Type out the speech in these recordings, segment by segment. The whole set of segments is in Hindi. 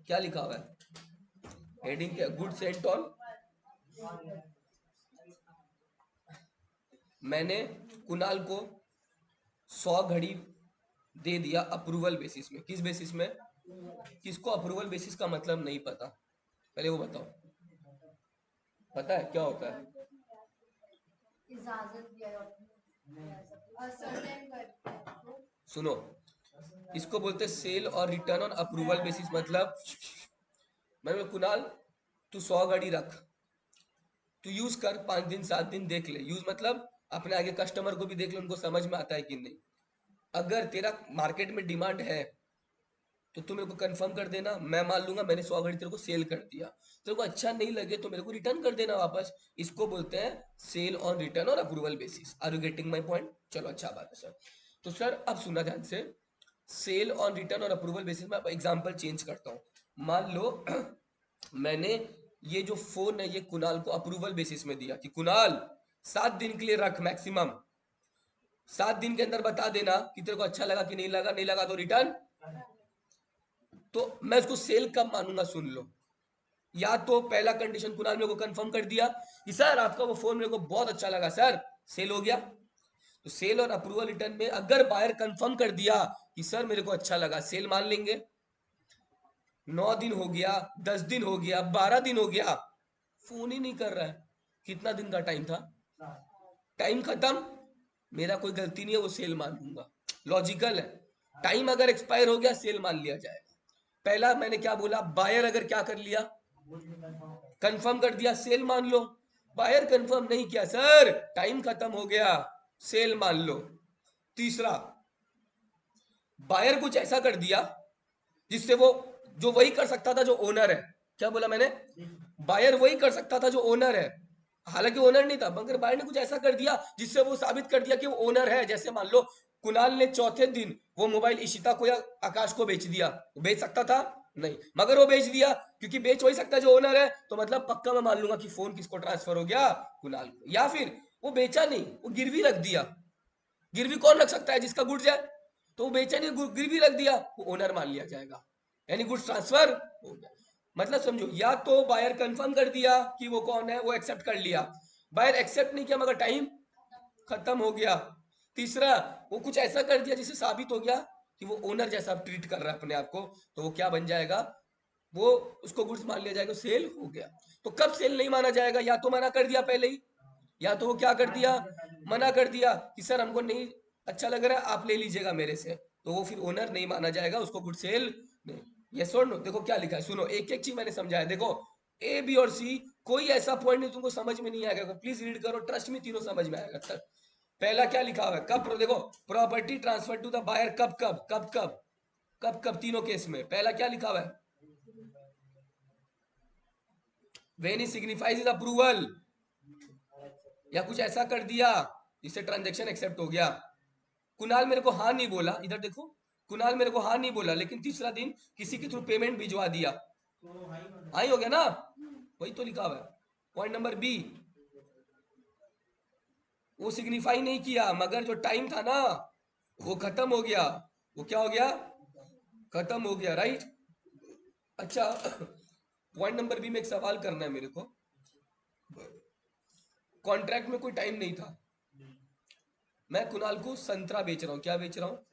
क्या लिखा हुआ है हेडिंग क्या, गुड सेंट ऑन, मैंने कुणाल को 100 घड़ी दे दिया अप्रूवल बेसिस में। किस बेसिस में? किसको अप्रूवल बेसिस का मतलब नहीं पता? पहले वो बताओ, पता है क्या होता है? सुनो, इसको बोलते हैं सेल और रिटर्न ऑन अप्रूवल बेसिस। मतलब मैं बोला, कुणाल तू 100 गाड़ी रख, तू यूज कर, 5 दिन 7 दिन देख ले। यूज मतलब अपने आगे कस्टमर को भी देख ले, उनको समझ में आता है कि नहीं। अगर तेरा मार्केट में डिमांड है तो तू मेरे को कंफर्म कर देना, मैं मान लूंगा मैंने 100 घड़ी तेरे को सेल कर दिया। तेरे को अच्छा नहीं लगे तो मेरे को रिटर्न कर देना वापस। इसको बोलते हैं सेल ऑन रिटर्न और approval basis. Are you getting my point? चलो, अच्छा बात है सर। तो सर अब सुनना ध्यान से, सेल ऑन रिटर्न और अप्रूवल बेसिस में एग्जांपल चेंज करता हूँ। मान लो मैंने ये जो फोन है ये कुणाल को अप्रूवल बेसिस में दिया कि कुणाल 7 दिन के लिए रख मैक्सिमम, 7 दिन के अंदर बता देना कि तेरे को अच्छा लगा कि नहीं लगा, नहीं लगा तो रिटर्न। तो मैं उसको सेल कब मानूंगा? सुन लो, या तो पहला कंडीशन कुणाल मेरे को कंफर्म कर दिया कि सर आपका वो फोन मेरे को बहुत अच्छा लगा सर, सेल हो गया। तो सेल और अप्रूवल रिटर्न में अगर बायर कंफर्म कर दिया कि सर मेरे को अच्छा लगा, सेल मान लेंगे। 9 दिन हो गया, 10 दिन हो गया, 12 दिन हो गया, फोन ही नहीं कर रहा है। कितना दिन का टाइम था? टाइम खत्म, मेरा कोई गलती नहीं है, वो सेल मान लूंगा। लॉजिकल है। टाइम अगर एक्सपायर हो गया सेल मान लिया जाएगा। पहला मैंने क्या बोला, बायर अगर क्या कर लिया, कंफर्म कर दिया, सेल मान लो। बायर कंफर्म नहीं किया, सर टाइम खत्म हो गया, सेल मान लो। तीसरा, बायर कुछ ऐसा कर दिया जिससे वो, जो वही कर सकता था जो ओनर है। क्या बोला मैंने? बायर वही कर सकता था जो ओनर है, हालांकि ओनर नहीं था, मगर बायर ने कुछ ऐसा कर दिया जिससे वो साबित कर दिया कि वो ओनर है। जैसे मान लो कुणाल ने चौथे दिन वो मोबाइल इशिता को या आकाश को बेच दिया। वो बेच सकता था? नहीं, मगर वो बेच दिया, क्योंकि बेच वही सकता है जो ओनर है। तो मतलब पक्का मैं मान लूंगा कि फोन किसको ट्रांसफर हो गया? कुणाल को। या फिर वो बेचा नहीं, वो गिरवी रख दिया। गिरवी कौन रख सकता है? जिसका गुड्स है। तो वो बेचा नहीं, गिरवी रख दिया, वो ओनर मान लिया जाएगा, यानी गुड्स ट्रांसफर हो गया। मतलब समझो, या तो बायर कंफर्म कर दिया कि वो कौन है, वो एक्सेप्ट कर लिया। बायर एक्सेप्ट नहीं किया मगर टाइम खत्म हो गया। तीसरा, वो कुछ ऐसा कर दिया जिससे साबित हो गया कि वो ओनर जैसा ट्रीट कर रहा है अपने आप को। तो वो क्या बन जाएगा? वो, उसको गुड्स मान लिया जाएगा, सेल हो गया। तो कब सेल नहीं माना जाएगा? या तो मना कर दिया पहले ही, या तो वो क्या कर दिया, मना कर दिया कि सर हमको नहीं अच्छा लग रहा है, आप ले लीजिएगा मेरे से। तो वो फिर ओनर नहीं माना जाएगा, उसको गुड सेल नहीं। ये सुन, देखो क्या लिखा है, सुनो, एक एक चीज मैंने समझाया। देखो, ए बी और सी, कोई ऐसा पॉइंट नहीं तुमको समझ में नहीं आएगा, प्लीज रीड करो, ट्रस्ट में तीनों समझ में आएगा तक। पहला क्या लिखा हुआ है, कब, देखो, property transfer to the buyer कब कब कब कब कब कब, तीनों केस में। पहला क्या लिखा हुआ है, when he signifies is approval, या कुछ ऐसा कर दिया जिससे ट्रांजेक्शन एक्सेप्ट हो गया। कुणाल मेरे को हाँ नहीं बोला, इधर देखो, कुणाल मेरे को हाँ नहीं बोला, लेकिन तीसरा दिन किसी के थ्रू पेमेंट भिजवा दिया, हाँ ही हो गया ना? वही तो लिखा हुआ है। पॉइंट नंबर बी, वो सिग्निफाई नहीं किया मगर जो टाइम था ना वो खत्म हो गया। वो क्या हो गया? खत्म हो गया, राइट। अच्छा, पॉइंट नंबर बी में एक सवाल करना है मेरे को। कॉन्ट्रैक्ट में कोई टाइम नहीं था, मैं कुणाल को संतरा बेच रहा हूँ। क्या बेच रहा हूँ?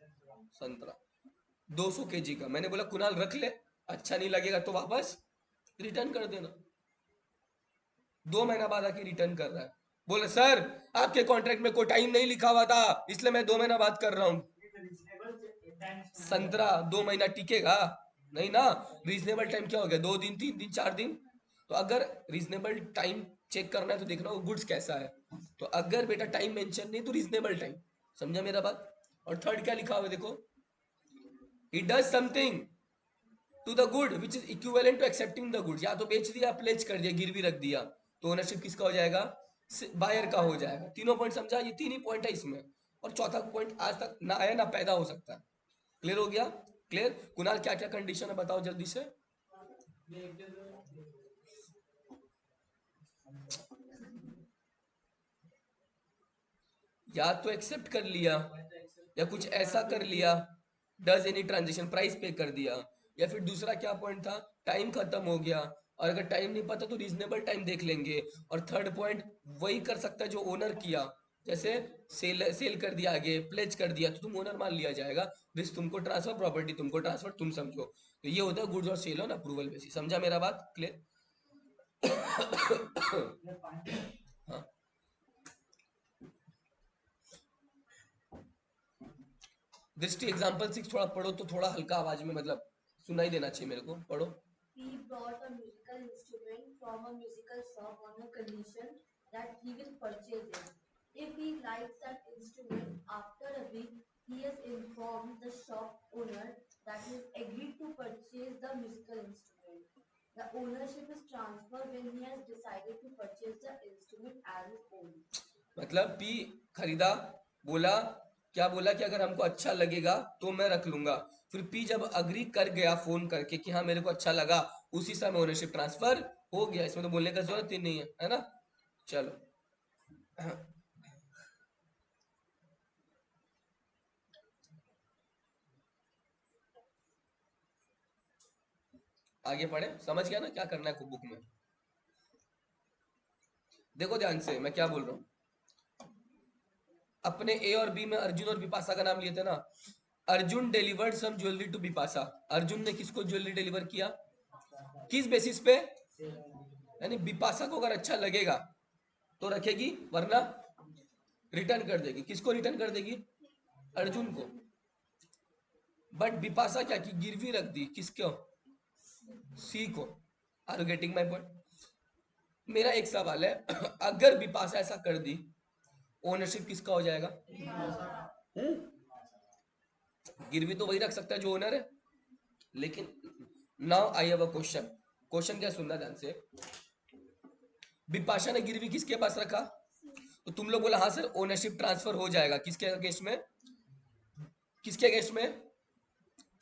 संतरा, 200 केजी का। मैंने बोला कुणाल रख ले, अच्छा नहीं लगेगा तो वापस रिटर्न कर देना। 2 महीना बाद आके रिटर्न कर रहा है, बोले सर आपके कॉन्ट्रैक्ट में कोई टाइम नहीं लिखा हुआ था, इसलिए मैं 2 महीना बाद कर रहा हूँ। संतरा 2 महीना टिकेगा? नहीं ना। रीजनेबल टाइम क्या हो गया, 2 दिन, 3 दिन, 4 दिन। तो अगर रीजनेबल टाइम चेक करना है तो देखना वो गुड्स कैसा है। तो अगर बेटा टाइम मेंशन नहीं तो रीजनेबल टाइम, समझा मेरा बात? और थर्ड क्या लिखा हुआ है देखो, it does something to the good which is equivalent to accepting the goods. या तो बेच दिया, प्लेज कर दिया, गिरवी रख दिया, तो ओनरशिप किसका हो जाएगा? बायर का हो जाएगा। तीनों पॉइंट समझा? ये तीन ही पॉइंट है इसमें, और चौथा पॉइंट आज तक ना आया ना पैदा हो सकता है। क्लियर हो गया? क्लियर। कुणाल क्या क्या कंडीशन है बताओ जल्दी से। या तो एक्सेप्ट कर लिया, या कुछ ऐसा कर लिया, डज एनी ट्रांजेक्शन, प्राइस पे कर दिया, या फिर दूसरा क्या पॉइंट था, टाइम खत्म हो गया, और अगर टाइम नहीं पता तो रीजनेबल टाइम देख लेंगे। और थर्ड पॉइंट वही कर सकता है जो ओनर किया, जैसे सेल कर दिया, आगे प्लेज कर दिया, तो तुम ओनर मान लिया जाएगा, रिस्क तुमको ट्रांसफर, प्रॉपर्टी तुमको ट्रांसफर, तुम समझो। तो ये होता है गुड्स और सेल ऑन अप्रूवल बेसिस। समझा मेरा बात? क्लियर? हाँ, दृष्टि एग्जाम्पल 6 थोड़ा पढ़ो तो, थोड़ा हल्का आवाज में, मतलब सुनाई देना चाहिए मेरे को, पढ़ो। He bought a musical instrument from a musical shop on a condition that he will purchase it. If he likes that instrument, after a week, he has informed the shop owner that he has agreed to purchase the musical instrument. The ownership is transferred when he has decided to purchase the instrument as his own. मतलब पी खरीदा, बोला, क्या बोला कि अगर हमको अच्छा लगेगा तो मैं रख लूंगा। फिर पी जब अग्री कर गया फोन करके कि हाँ मेरे को अच्छा लगा, उसी समय ओनरशिप ट्रांसफर हो गया। इसमें तो बोलने का जरूरत ही नहीं है ना? चलो, आगे पढ़े। समझ गया ना क्या करना है बुक में? देखो ध्यान से मैं क्या बोल रहा हूँ। अपने ए और बी में अर्जुन और बिपाशा का नाम लिए थे ना। Arjun delivered some jewellery to Bipasha. Arjun ने किसको ज्वेलरी डिलीवर किया? किस बेसिस पे? यानी बिपाशा को अगर अच्छा लगेगा तो रखेगी, वरना रिटर्न कर देगी। किसको रिटर्न कर देगी? अर्जुन को। बट बिपाशा क्या की, गिरवी रख दी। किसको? सी को। Are you getting my point? मेरा एक सवाल है, अगर बिपाशा ऐसा कर दी, ओनरशिप किसका हो जाएगा? गिरवी तो वही रख सकता है जो ओनर है। लेकिन now I have a question. Question क्या, सुनना ध्यान से। बिपाशा ने गिरवी किसके पास रखा? तो तुम लोग बोला हाँ सर ओनरशिप ट्रांसफर हो जाएगा। किसके अगेंस्ट में? किसके अगेंस्ट में?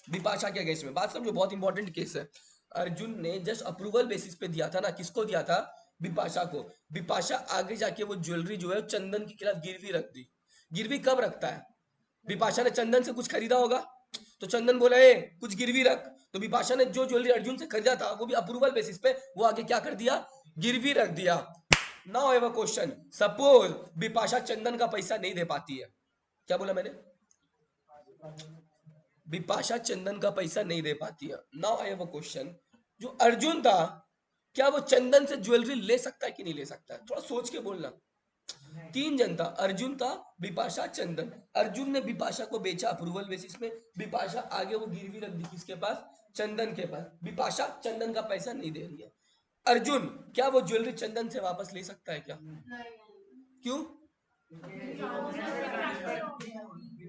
बिपाशा के अगेंस्ट में। बात समझो, बहुत इंपॉर्टेंट केस है। अर्जुन ने जस्ट अप्रूवल बेसिस पे दिया था ना। किसको दिया था? बिपाशा को। बिपाशा आगे जाके वो ज्वेलरी जो है चंदन के खिलाफ गिरवी रख दी। गिरवी कब रखता है? बिपाशा ने चंदन से कुछ खरीदा होगा, तो चंदन बोला ए कुछ गिरवी रख। तो बिपाशा ने जो ज्वेलरी अर्जुन से खरीदा था वो भी अप्रूवल बेसिस पे, वो आगे क्या कर दिया? गिरवी रख दिया। Now have a question. Suppose Bipasha Chandan का पैसा नहीं दे पाती है। क्या बोला मैंने? बिपाशा चंदन का पैसा नहीं दे पाती है। Now I have a question. जो अर्जुन था, क्या वो चंदन से ज्वेलरी ले सकता है कि नहीं ले सकता है? थोड़ा सोच के बोलना। तीन जन था, अर्जुन था, बिपाशा, चंदन। अर्जुन ने बिपाशा को बेचा अप्रूवल बेसिस में। बिपाशा आगे वो गिरवी रख दी किसके पास? चंदन के पास। बिपाशा चंदन का पैसा नहीं दे रही है। अर्जुन क्या वो ज्वेलरी चंदन से वापस ले सकता है क्या? क्यों?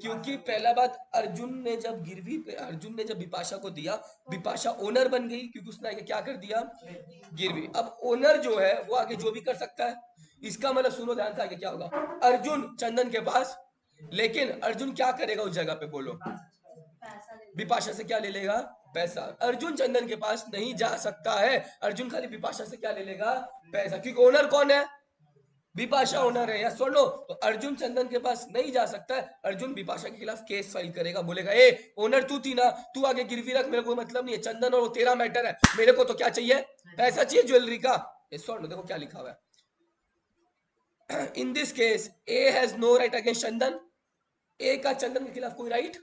क्योंकि पहला बात, अर्जुन ने जब गिरवी पे, अर्जुन ने जब बिपाशा को दिया, बिपाशा ओनर बन गई क्योंकि उसने आगे क्या कर दिया? गिरवी। अब ओनर जो है वो आगे जो भी कर सकता है। इसका मतलब सुनो ध्यान से, आगे क्या होगा? अर्जुन चंदन के पास, लेकिन अर्जुन क्या करेगा उस जगह पे, बोलो? बिपाशा से क्या ले लेगा? पैसा। अर्जुन चंदन के पास नहीं जा सकता है। अर्जुन खाली बिपाशा से क्या ले लेगा? पैसा। क्योंकि ओनर कौन है? बिपाशा ओनर है। या सुन लो, तो अर्जुन चंदन के पास नहीं जा सकता है। अर्जुन बिपाशा के खिलाफ केस फाइल करेगा, बोलेगा ए ओनर तू थी ना, तू आगे गिरवी रख, मेरे को मतलब नहीं है। चंदन और वो तेरा मैटर है, मेरे को तो क्या चाहिए? पैसा चाहिए ज्वेलरी का। ये सुन लो, देखो क्या लिखा हुआ है। In this case A has no right against Chandan. A का चंदन के खिलाफ कोई राइट?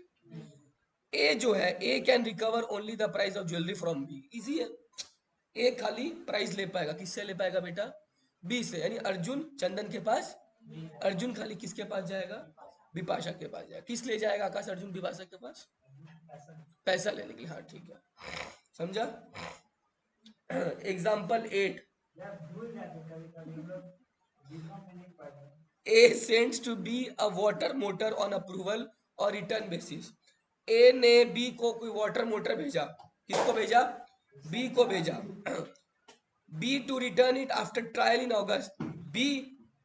ए जो है, A can recover only the price of jewellery from B. Easy है। ए खाली प्राइस ले पाएगा। किससे ले पाएगा बेटा? बी से। यानी अर्जुन चंदन के पास, अर्जुन खाली किसके पास जाएगा? बिपाशा के पास जाएगा। किस ले जाएगा आकाश अर्जुन बिपाशा के पास? पैसा लेने के लिए। हाँ ठीक है, समझा? Example 8। A sends to B a water motor on approval और रिटर्न बेसिस। ए ने बी को कोई वाटर मोटर भेजा। किसको भेजा? बी को भेजा। B to return it after trial in August. B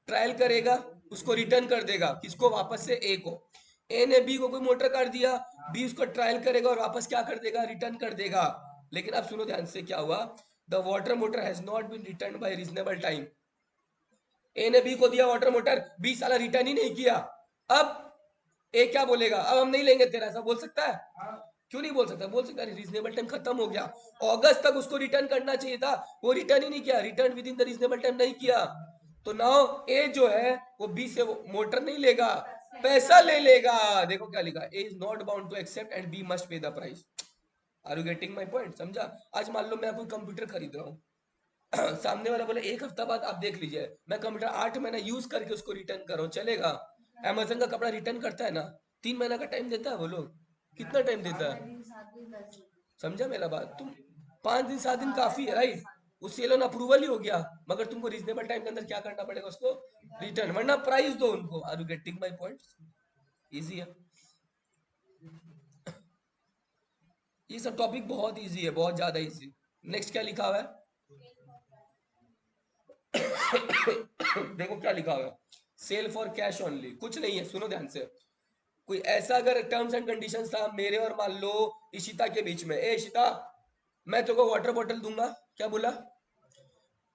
trial करेगा, उसको रिटर्न कर देगा। किसको? वापस से ए को। ए ने बी को कोई मोटर कर दिया, बी उसको ट्रायल करेगा और वापस क्या कर देगा? रिटर्न कर देगा। लेकिन अब सुनो ध्यान से, क्या हुआ? The water motor has not been return by reasonable time. A ने बी को दिया वाटर मोटर, बी साला रिटर्न ही नहीं किया। अब ए क्या बोलेगा? अब हम नहीं लेंगे तेरा, ऐसा बोल सकता है? क्यों नहीं बोल सकता? बोल सकता है रीजनेबल टाइम खत्म हो गया, अगस्त तक उसको रिटर्न करना चाहिए था, वो रिटर्न ही नहीं किया, return with in the reasonable time नहीं किया, तो नाउ ए जो है वो बी से वो मोटर नहीं लेगा, पैसा ले लेगा। देखो क्या लिखा, A is not bound to accept and B must pay the price. Are you getting my point? समझा? आज मान लो मैं कोई कंप्यूटर खरीद रहा हूँ सामने वाला बोले एक हफ्ता बाद आप देख लीजिए, मैं कंप्यूटर 8 महीना यूज करके उसको रिटर्न कर रहा हूँ, चलेगा? अमेजन का कपड़ा रिटर्न करता है ना, 3 महीना का टाइम देता है वो लोग, कितना टाइम देता है? समझा मेरा बात? तुम 5 दिन 7 दिन काफी है, राइट? वो सेल ऑन अप्रूवल ही हो गया, मगर तुमको रीजनेबल टाइम के अंदर क्या करना पड़ेगा? उसको रिटर्न, वरना प्राइस दो उनको। Are you getting my point? Easy है, ये सब टॉपिक बहुत इजी है, बहुत ज्यादा इजी। नेक्स्ट क्या लिखा हुआ है? देखो क्या लिखा हुआ है, सेल फॉर कैश ओनली, कुछ नहीं है, सुनो ध्यान से। कोई ऐसा अगर टर्म्स एंड कंडीशंस था मेरे और मान लो इशिता के बीच में, ए इशिता मैं तेरे को वाटर बॉटल दूंगा, क्या बोला?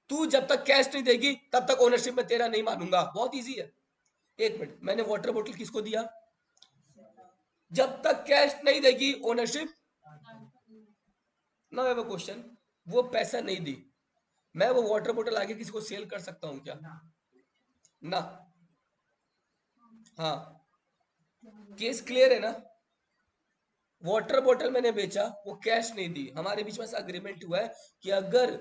तू जब तक कैश नहीं देगी तब तक ओनरशिप में तेरा नहीं मानूंगा। बहुत इजी है। एक मिनट, मैंने वाटर बॉटल किसको दिया? जब तक कैश नहीं देगी ओनरशिप। ना वो क्वेश्चन, वो पैसा नहीं दी, मैं वो वाटर बॉटल आगे किसी को सेल कर सकता हूँ क्या? ना। हाँ, केस क्लियर है ना? वाटर बॉटल मैंने बेचा, वो कैश नहीं दी, हमारे बीच में ऐसा अग्रीमेंट हुआ है कि अगर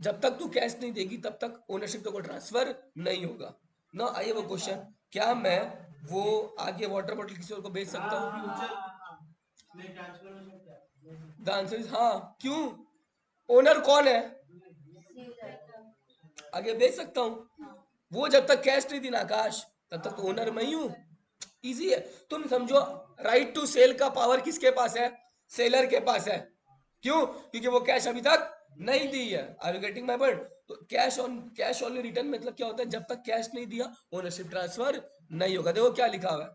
जब तक तू कैश नहीं देगी तब तक ओनरशिप तो को ट्रांसफर नहीं होगा ना। आइए वो क्वेश्चन, क्या मैं वो आगे वाटर बॉटल किसी और को बेच सकता हूँ? द आंसर इज हाँ। क्यों? ओनर कौन है? आगे बेच सकता हूँ, वो जब तक कैश नहीं दी ना आकाश, तब तक तो ओनर मैं ही हूँ। इजी है, तुम समझो। राइट टू सेल का पावर किसके पास है? सेलर के पास है। क्यों? क्योंकि वो कैश अभी तक नहीं दी है। Are you getting my point? तो कैश ऑन रिटर्न मतलब क्या होता है? जब तक कैश नहीं दिया ओनरशिप ट्रांसफर नहीं होगा। देखो क्या लिखा हुआ है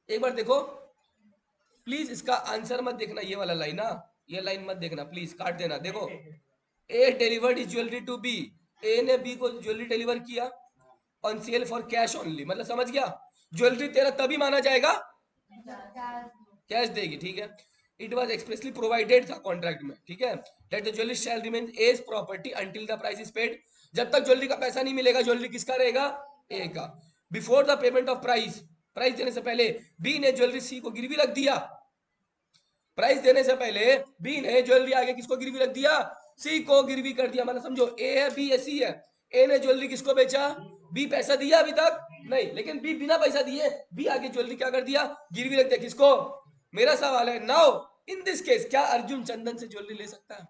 एक बार देखो प्लीज, इसका आंसर मत देखना, ये वाला लाइन ना, ये लाइन मत देखना प्लीज, काट देना। देखो, A delivered is jewellery to B, A ने बी को ज्वेलरी डिलीवर किया on sale for cash only, मतलब समझ गया? ज्वेलरी तेरा तभी माना जाएगा कैश देगी, ठीक है? इट वॉज एक्सप्रेसली प्रोवाइडेड था कॉन्ट्रैक्ट में, ठीक है, that the jewellery shall remain as property until the price is paid. जब तक ज्वेलरी का पैसा नहीं मिलेगा, ज्वेलरी किसका रहेगा? ए का। Before the payment of price, price देने से पहले बी ने ज्वेलरी सी को गिरवी रख दिया। प्राइस देने से पहले बी ने ज्वेलरी आगे किसको गिरवी रख दिया? सी को गिरवी कर दिया। मतलब समझो, ए है, बी है, सी है। ए ने ज्वेलरी किसको बेचा? बी पैसा दिया अभी तक नहीं, लेकिन बी बिना पैसा दिए बी आगे ज्वेलरी क्या कर दिया? गिरवी रख दिया। किसको? मेरा सवाल है नाउ इन दिस केस, क्या अर्जुन चंदन से ज्वेलरी ले सकता है?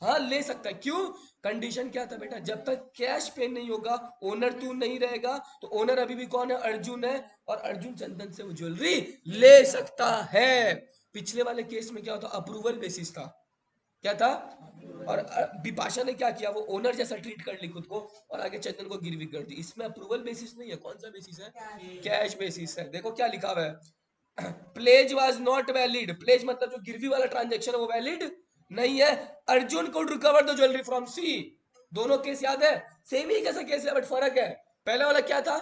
हाँ ले सकता है। क्यों? कंडीशन क्या था बेटा? जब तक कैश पे नहीं होगा, ओनर तू नहीं रहेगा, तो ओनर अभी भी कौन है? अर्जुन है, और अर्जुन चंदन से वो ज्वेलरी ले सकता है। पिछले वाले केस में क्या होता? अप्रूवल बेसिस था। क्या था? और बिपाशा ने क्या किया? वो ओनर जैसा ट्रीट कर ली खुद को और आगे चंदन को गिरवी कर दी। इसमें अप्रूवल बेसिस नहीं है, कौन सा बेसिस है? कैश बेसिस है। देखो क्या लिखा हुआ है, pledge was not valid. Pledge मतलब जो गिरवी वाला ट्रांजेक्शन है वो वैलिड नहीं है। Arjun could recover the jewellery from C. दोनों केस याद है? सेम ही कैसा केस है, बट फर्क है। पहला वाला क्या था?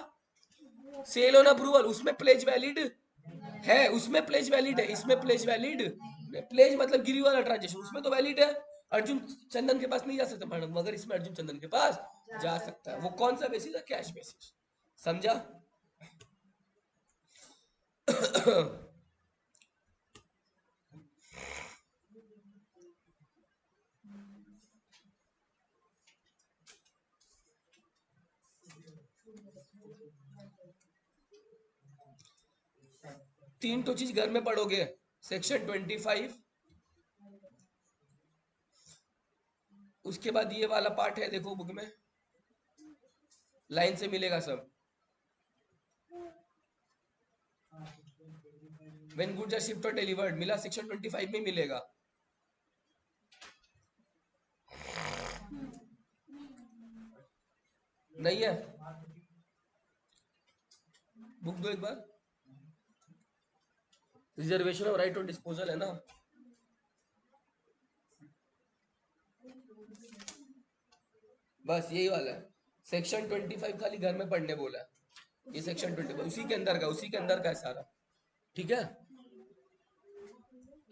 सेल ऑन अप्रूवल, उसमें प्लेज वैलिड है, उसमें प्लेज वैलिड है, इसमें प्लेज वैलिड। प्लेज मतलब गिरी वाला ट्रांजेक्शन, उसमें तो वैलिड है। अर्जुन चंदन के पास नहीं जा सकता मैडम, मगर इसमें अर्जुन चंदन के पास जा सकता है। वो कौन सा बेसिस है? Cash basis. समझा? 3 तो चीज घर में पढ़ोगे, सेक्शन 25, उसके बाद ये वाला पार्ट है, देखो बुक में लाइन से मिलेगा सब। व्हेन गुड्स आर शिप्ड और डिलीवर्ड मिला, सेक्शन 25 में मिलेगा। नहीं है? बुक दो एक बार। Reservation of right on disposal है ना? बस यही वाला है। सेक्शन 25 खाली घर में पढ़ने बोला है। ये सेक्शन 25 उसी के अंदर का है सारा, ठीक है।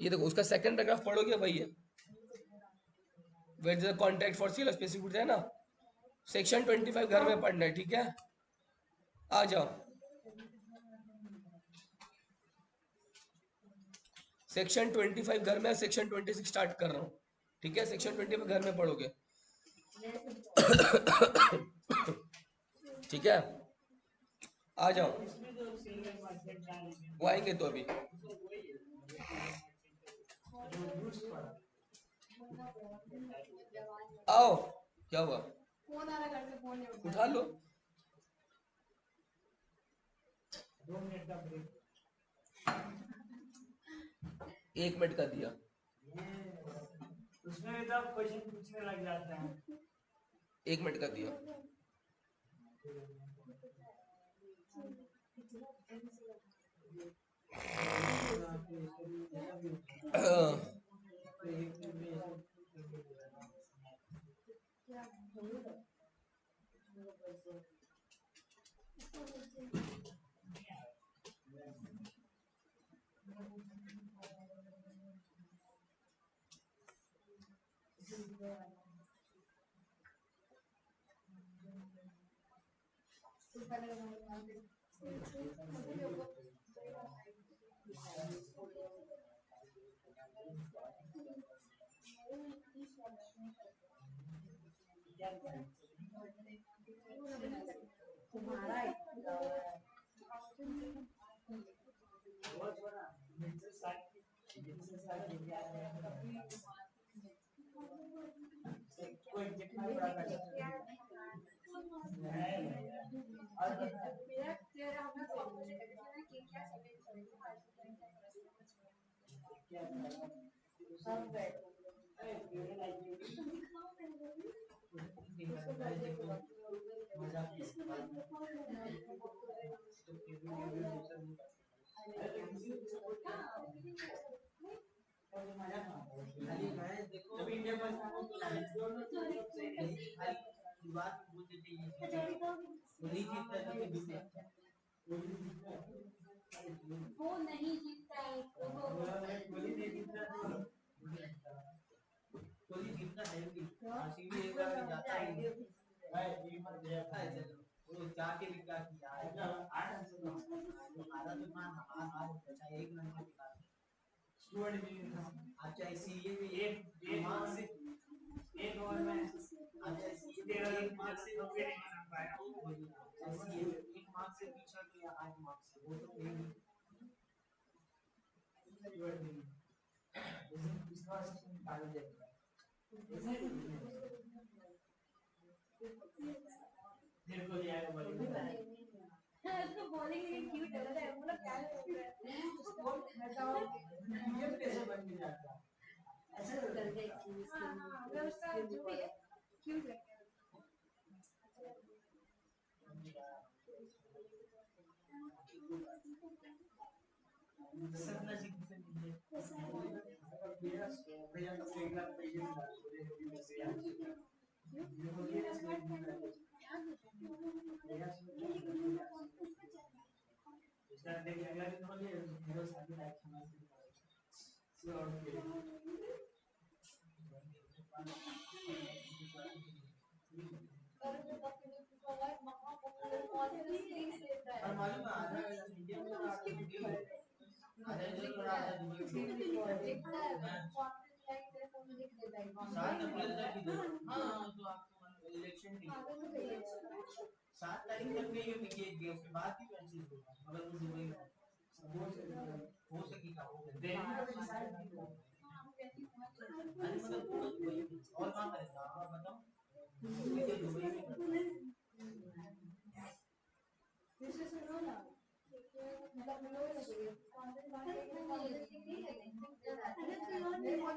ये देखो उसका सेकंड पैराग्राफ पढ़ोगे वही है, where the contract for sale specific है ना, सेक्शन 25 घर में पढ़ना है, ठीक है। आ जाओ सेक्शन 25 घर में, सेक्शन 26 स्टार्ट कर रहा हूँ, ठीक है। सेक्शन 25 घर में पढ़ोगे, ठीक है। आ जाओ, वो आएंगे तो अभी। आओ, क्या हुआ, फोन आ रहा घर से, फोन नहीं उठा लो। 2 मिनट का ब्रेक। 1 मिनट का दिया, उसमें भी तो क्वेश्चन पूछने लग जाते हैं। 1 मिनट का दिया। तुम्हारा कोई जितना बड़ा पैसा खाली मैं देखो जब इंडिया पाकिस्तान तो खाली शुरुआत में बोल देते हैं वही जीतता है तो दूसरा वो नहीं जीतता है कोहली नहीं जीतता कोहली जीतता है भी आरसीबी एक बार में जाता है भाई ये मत जाता है चलो वो जाके भी क्या किया आठ रन से हमारा तो मान हार बचा एक रन का निकाल स्टूवर्ट भी अच्छा इसीलिए भी एक मार्क से एक ओवर में अच्छा इसीलिए एक मार्क से 90 नहीं बना पाया इसीलिए एक मार्क से पीछा तो या 8 मार्क से वो तो नहीं स्टूवर्ट भी इस बार से निकाल देगा मेरे को यार बॉलिंग उसको बॉलिंग लेकिन क्यूट लग रहा है, मतलब क्या लग रहा है स्पोर्ट हटाओ ये कैसे बन के जाता ऐसे कर दे हां अगर उसका जो भी है क्यूट लगता है। सपना जी से मिले भैया भैया तो एक लाख पैसे मिला इसका देख अगला दिन बोलिए मेरे साथ ही लाइक खाना से और के और जो डॉक्यूमेंट को है महा पॉपुलर कौन सा सीरीज देता है और मालूम है आधा इंडिया में आधा आधा जरूर आधा दुबई देखता है कौन से लाइक है तो लिख देता है कौन 7 अप्रैल तक की दो हाँ तो आपको इलेक्शन की 7 तारीख तक नहीं होगी ये उसके बाद ही मैसेज होगा मगर वो दुबई में हो सकेगा हो दिल्ली में भी शायद नहीं होगा अरे मतलब पूरा दुबई में और कहाँ करेगा आप बताओ कोई तो दुबई में करता है जैसे सुनो ना मतलब लोग कौन से बात है मेरे को भी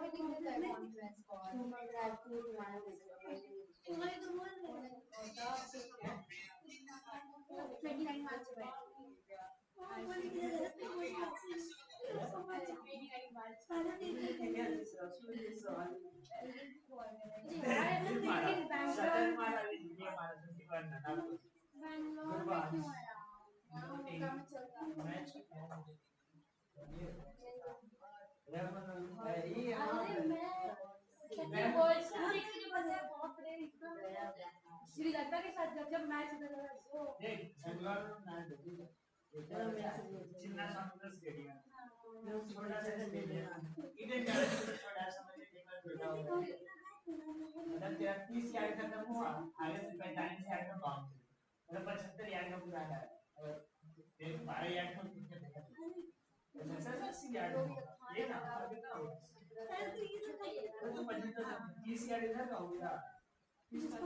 नहीं मिलता है कॉन्फ्रेंस कॉल रायपुर तुम्हारे तुम्हारे तो बोल रहे हैं 29 मार्च में सदर मारा जितने मारा तो सिवाय नटा बैंगलोर में क्यों आया मैच श्रीलंका के साथ जब मैच होता था तो चिन्ना समुद्र स्टेडियम छोटा सा स्टेडियम इधर छोटा सा मतलब 30 यार्ड खत्म हुआ आगे से 45 यार्ड में बाउंड्री मतलब 75 यार्ड का पूरा है और 12 यार्ड में कितने देखा 80 यार्ड ये ना कितना होगा तो 30 यार्ड इधर का हो गया 30 40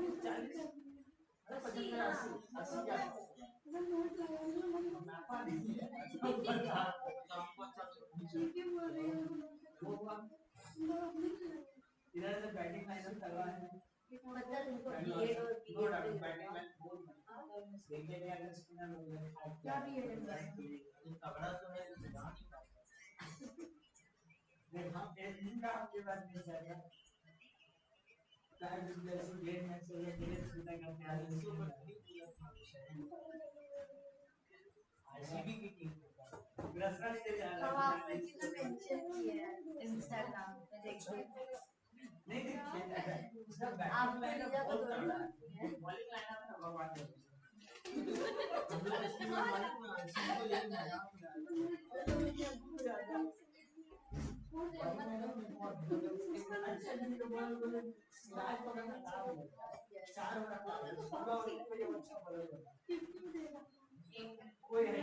मतलब 75 80 यार्ड इधर से बैटिंग लाइनअप करवा है मतलब उनको बीएड और नोट बीएड बैटिंग लाइन बहुत देखिए नहीं अगर स्पिनर लोग क्या बीएड है तगड़ा तो है जहां नहीं पाता देख हम एक दिन का आपके पास नहीं जाएगा चाहे बिजनेस गेम में से ये गेम सुनने का ख्याल है सुपर आईसीबी की टीम ग्रसरा से जा अब रहा आपने जिन्हें मेंशन किया है इंस्टाग्राम पे देखिए नहीं देखिए उसका बैटिंग आपको लाइनअप लिया तो बहुत दोनों तगड़ा है बॉलिंग लाइनअप में भगवान है हम लोग इसमें मालिक में सिंपल यही मजाक अच्छा दिन के बॉल को सिराज पकड़ना खराब हो जाता है 4 ओवर का 16 ओवर को ये अच्छा बॉलर होता है कोई है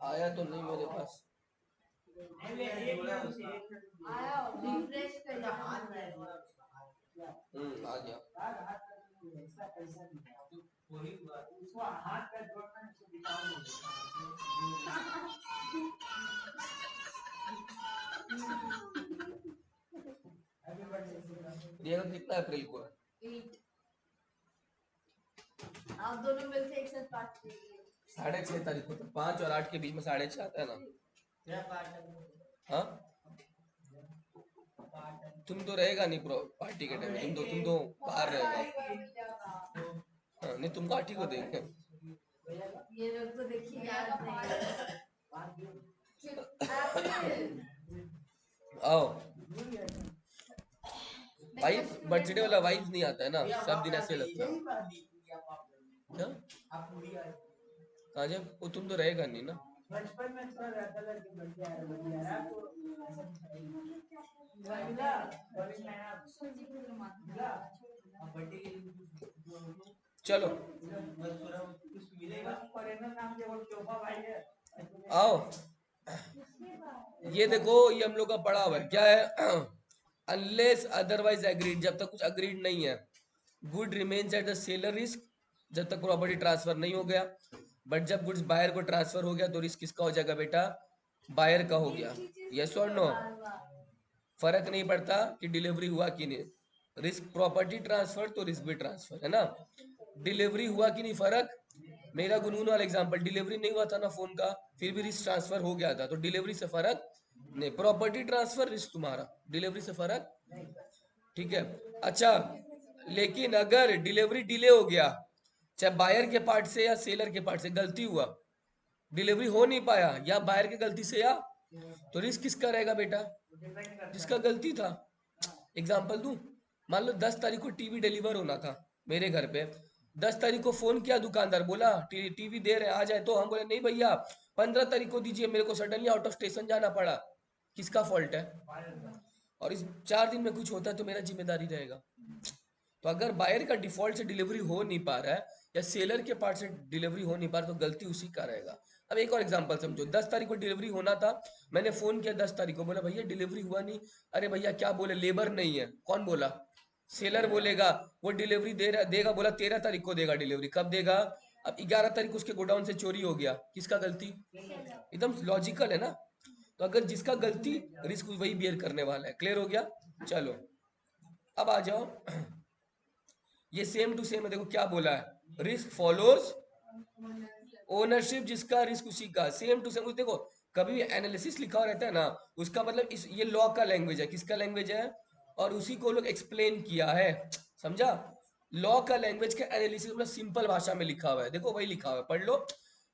आया तो नहीं मेरे पास। आया रिफ्रेश कर हाथ में आ गया। उसको हाथ पैर जोड़ना उसको दिखाओ दिया कितना अप्रैल को है? 8 आप दोनों मिलके एक साथ पार्ट करेंगे 6.5 तारीख को तो 5 और 8 के बीच में 6.5 आता है ना। क्या पार्ट हाँ तुम तो रहेगा नहीं प्रो पार्टी के टाइम तुम तो बाहर रहेगा। हाँ, नहीं तुम पार्टी को देखें। ये लोग तो देखिए याद नहीं आओ वाइफ बर्थडे वाला वाइफ नहीं आता है ना, सब दिन ऐसे लगता है। क्या कहाँ जब वो तुम तो रहेगा नहीं ना। बचपन में थोड़ा रहता था कि बर्थडे आ रहा तो चलो मिलेगा फॉरेनर नाम के वो चोपा भाई है आओ ये देखो ये हम लोग का पढ़ा हुआ है क्या है अनलेस अदरवाइज एग्रीड, जब तक कुछ अग्रीड नहीं है good remains at the seller risk, जब तक प्रॉपर्टी ट्रांसफर नहीं हो गया। बट जब गुड्स बायर को ट्रांसफर हो गया तो रिस्क किसका हो जाएगा बेटा, बायर का हो गया। यस और नो, फर्क नहीं पड़ता कि डिलीवरी हुआ कि नहीं, रिस्क प्रॉपर्टी ट्रांसफर तो रिस्क भी ट्रांसफर है ना। डिलीवरी हुआ कि नहीं फर्क, मेरा गुनगुन वाला एग्जांपल डिलीवरी नहीं हुआ था ना फोन का, फिर भी रिस्क ट्रांसफर हो गया था, तो डिलीवरी से फर्क नहीं। प्रॉपर्टी ट्रांसफर रिस्क तुम्हारा, डिलीवरी से फर्क ठीक है। अच्छा लेकिन अगर डिलीवरी डिले हो गया, चाहे बायर के पार्ट से या सेलर के पार्ट से गलती हुआ, डिलीवरी हो नहीं पाया या बायर की गलती से या, तो रिस्क किसका रहेगा बेटा, जिसका गलती था। एग्जाम्पल दूं, मान लो 10 तारीख को टीवी डिलीवर होना था मेरे घर पे, 10 तारीख को फोन किया दुकानदार, बोला टीवी दे रहे आ जाए, तो हम बोले नहीं भैया 15 तारीख को दीजिए, मेरे को सडनली आउट ऑफ स्टेशन जाना पड़ा, किसका फॉल्ट है। और इस 4 दिन में कुछ होता है तो मेरा जिम्मेदारी रहेगा। तो अगर बायर का डिफॉल्ट से डिलीवरी हो नहीं पा रहा है या सेलर के पार्ट से डिलीवरी हो नहीं पा रहा तो गलती उसी का रहेगा। अब एक और एग्जांपल समझो, 10 तारीख को डिलीवरी होना था, मैंने फोन किया 10 तारीख को, बोला भैया डिलीवरी हुआ नहीं, अरे भैया क्या बोले लेबर नहीं है, कौन बोला, सेलर बोलेगा, वो डिलीवरी देगा, बोला 13 तारीख को देगा डिलीवरी, कब देगा, अब 11 तारीख को उसके गोडाउन से चोरी हो गया, किसका गलती, एकदम लॉजिकल है ना। तो अगर जिसका गलती रिस्क वही बियर करने वाला है। क्लियर हो गया। चलो अब आ जाओ, ये सेम टू सेम है, देखो क्या बोला है, रिस्क फॉलोज ओनरशिप, जिसका रिस्क उसी का, सेम टू सेम। देखो कभी भी एनालिसिस लिखा हुआ रहता है ना, उसका मतलब ये लॉ का लैंग्वेज है, किसका लैंग्वेज है, और उसी को लोग एक्सप्लेन किया है, समझा। लॉ का लैंग्वेज का एनालिसिस मतलब सिंपल भाषा में लिखा हुआ है, देखो वही लिखा हुआ है, पढ़ लो।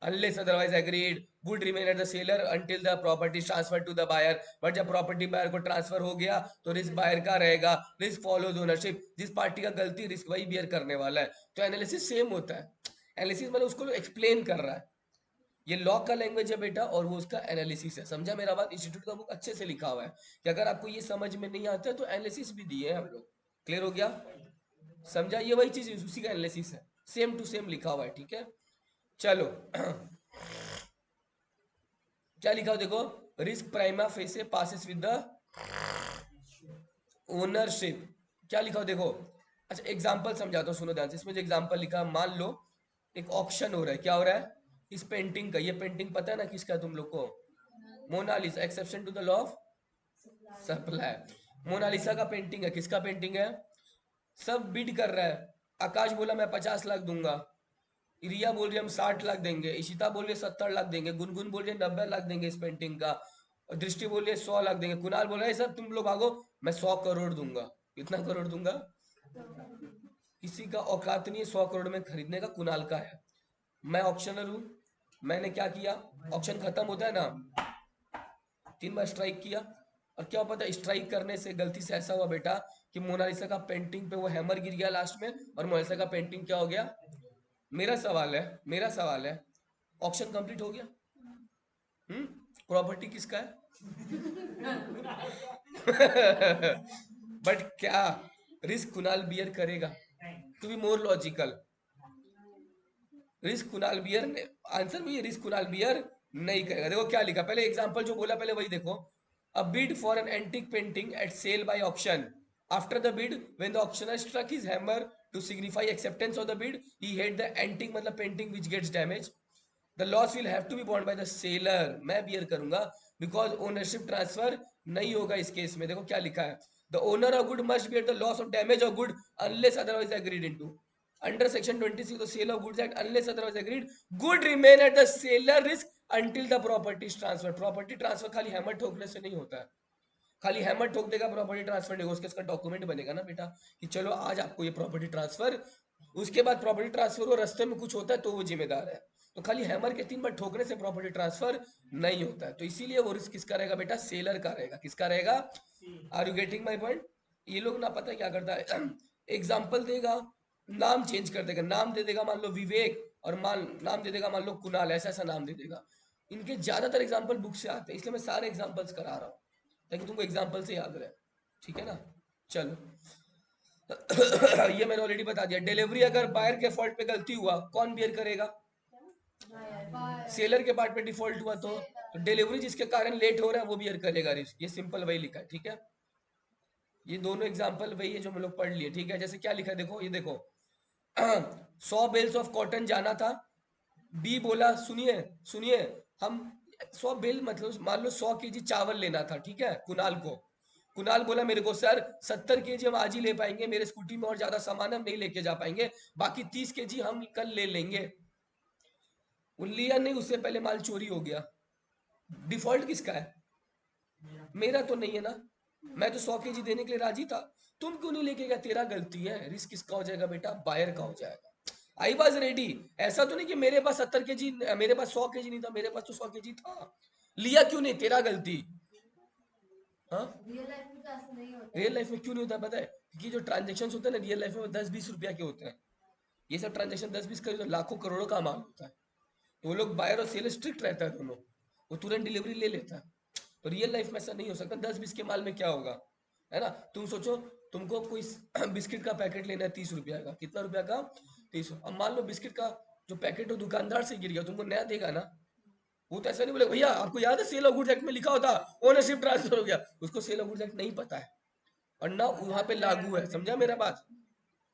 Unless otherwise agreed, good remain at the seller until the property transfer to the buyer, but जब प्रॉपर्टी बायर को ट्रांसफर हो गया तो रिस्क बायर का रहेगा, रिस्क फॉलोज ओनरशिप, जिस पार्टी का गलती रिस्क वही बियर करने वाला है। तो एनालिसिस सेम होता है, एनालिसिस मतलब उसको एक्सप्लेन कर रहा है। ये लॉ का लैंग्वेज है बेटा और वो उसका एनालिसिस है, समझा मेरा बात। इंस्टीट्यूट का बुक अच्छे से लिखा हुआ है कि अगर आपको ये समझ में नहीं आता है तो एनालिसिस भी दिए हैं हम लोग। क्लियर हो गया, समझा, ये वही चीज उसी का एनालिसिस है, सेम टू सेम लिखा हुआ है, ठीक है। चलो क्या लिखा हो देखो, risk prima facie passes with the ownership, क्या लिखा हो देखो। अच्छा एग्जांपल समझाता हूँ, सुनो ध्यान से। इसमें जो एग्जांपल लिखा है, मान लो एक ऑक्शन हो रहा है, क्या हो रहा है, इस पेंटिंग का, ये पेंटिंग पता है ना किसका है तुम लोग को, Mona Lisa, exception to the law of supply. Mona Lisa का पेंटिंग है, किसका पेंटिंग है, सब बिड कर रहा है। आकाश बोला मैं 50 लाख दूंगा, रिया बोल रही हम 60 लाख देंगे, इशिता बोल रही 70 लाख देंगे, गुनगुन बोल रही 90 लाख देंगे इस पेंटिंग का, और दृष्टि बोल रही है 100 लाख देंगे, कुणाल बोल रहा है सर तुम लोग भागो मैं 100 करोड़ दूंगा। कितना करोड़ दूंगा, किसी का औकात नहीं है 100 करोड़ में खरीदने का, कुणाल का है। मैं ऑक्शनर हूं, मैंने क्या किया, ऑक्शन खत्म होता है ना, 3 बार स्ट्राइक किया, और क्या पता स्ट्राइक करने से गलती से ऐसा हुआ बेटा कि मोनालिसा का पेंटिंग पे वो हैमर गिर गया लास्ट में, और मोनालिसा का पेंटिंग क्या हो गया। मेरा सवाल है ऑक्शन कंप्लीट हो गया, प्रॉपर्टी किसका है बट क्या रिस्क कुणाल बियर करेगा, to be more logical, risk Kunal bear ने, आंसर में ये रिस्क कुणाल बियर नहीं करेगा। देखो क्या लिखा, पहले एग्जांपल जो बोला पहले वही देखो। A bid for an antique painting at sale by auction, after the bid when the auctioneer struck his hammer to signify acceptance of the bid he had the antique मतलब painting which gets damage, the loss will have to be borne by the seller, मैं बियर करूंगा बिकॉज ओनरशिप ट्रांसफर नहीं होगा इस केस में। देखो क्या लिखा है, the owner of good must bear the loss of damage of good unless otherwise agreed into, under section 26 the sale of goods act unless otherwise agreed good remain at the seller risk until the property is transferred। Property transfer खाली हैमर ठोकने से नहीं होता है, खाली हैमर ठोक देगा प्रॉपर्टी ट्रांसफर नहीं होगा, उसका डॉक्यूमेंट बनेगा ना बेटा कि चलो आज आपको ये प्रॉपर्टी ट्रांसफर, उसके बाद प्रॉपर्टी ट्रांसफर हो रास्ते में कुछ होता है तो वो जिम्मेदार है। तो खाली हैमर के 3 बार ठोकने से प्रॉपर्टी ट्रांसफर नहीं होता है, तो इसीलिए वो रिस्क किसका रहेगा बेटा, सेलर का रहेगा। किसका रहेगा, are you getting my point. ये लोग ना पता क्या करता है एग्जाम्पल देगा, नाम चेंज कर देगा, नाम दे देगा मान लो विवेक, और नाम दे देगा मान लो कुणाल, ऐसा ऐसा नाम दे देगा। इनके ज्यादातर एग्जाम्पल बुक से आते हैं, इसलिए मैं सारे एग्जाम्पल्स करा रहा हूँ ताकि तुमको एग्जाम्पल से याद रहे, ठीक है ना। चलो ये मैंने ऑलरेडी बता दिया। डिलीवरी अगर बायर के फॉल्ट पे गलती हुआ कौन बियर करेगा, सेलर के पार्ट पे डिफॉल्ट हुआ तो डिलीवरी जिसके कारण लेट हो रहा है वो बियर करेगा रिस्क, ये सिंपल वही लिखा है, ठीक है। ये दोनों एग्जाम्पल वही है जो हम लोग पढ़ लिए, ठीक है। जैसे क्या लिखा है देखो, ये देखो 100 बेल्स ऑफ कॉटन जाना था, बी बोला सुनिए सुनिए, हम 100 बेल मतलब मान लो 100 kg चावल लेना था, ठीक है, कुणाल को। कुणाल बोला मेरे को सर 70 kg हम आज ही ले पाएंगे, मेरे स्कूटी में और ज्यादा सामान हम नहीं लेके जा पाएंगे, बाकी 30 kg हम कल ले लेंगे। वो लिया नहीं, उससे पहले माल चोरी हो गया, डिफॉल्ट किसका है, मेरा तो नहीं है ना, मैं तो 100 kg देने के लिए राजी था, तुम क्यों नहीं लेके गया, तेरा गलती है, रिस्क किसका हो जाएगा बेटा, बायर का हो जाएगा। आई वॉज रेडी, ऐसा तो नहीं कि मेरे पास 70 kg, मेरे पास 100 kg नहीं था, मेरे पास तो 100 kg था, लिया क्यों नहीं, तेरा गलती। हाँ रियल लाइफ में तो ऐसा नहीं होता रियल लाइफ में क्यों नहीं होता पता है, क्योंकि जो ट्रांजेक्शन होते हैं ना रियल लाइफ में 10-20 रुपया के होते हैं, ये सब ट्रांजेक्शन 10-20 का तो लाखों करोड़ों का अमाउंट होता है। तो वो लोग बायर और सेलर स्ट्रिक्ट रहता है दोनों, वो तुरंत डिलीवरी ले लेता है। तो रियल लाइफ में ऐसा नहीं हो सकता, 10-20 के माल में क्या होगा, है ना। तुम सोचो तुमको कोई बिस्किट का पैकेट लेना है 30 रुपया का, कितना रुपया का, 30। अब मान लो बिस्किट का जो पैकेट हो दुकानदार से गिर गया, तुमको नया देगा ना, वो तो ऐसा नहीं बोलेगा भैया आपको याद है सेल ऑफ गुड्स एक्ट में लिखा होता ओनरशिप ट्रांसफर हो गया, उसको सेल ऑफ गुड्स एक्ट नहीं पता है और ना वहां पे लागू है, समझा मेरा बात।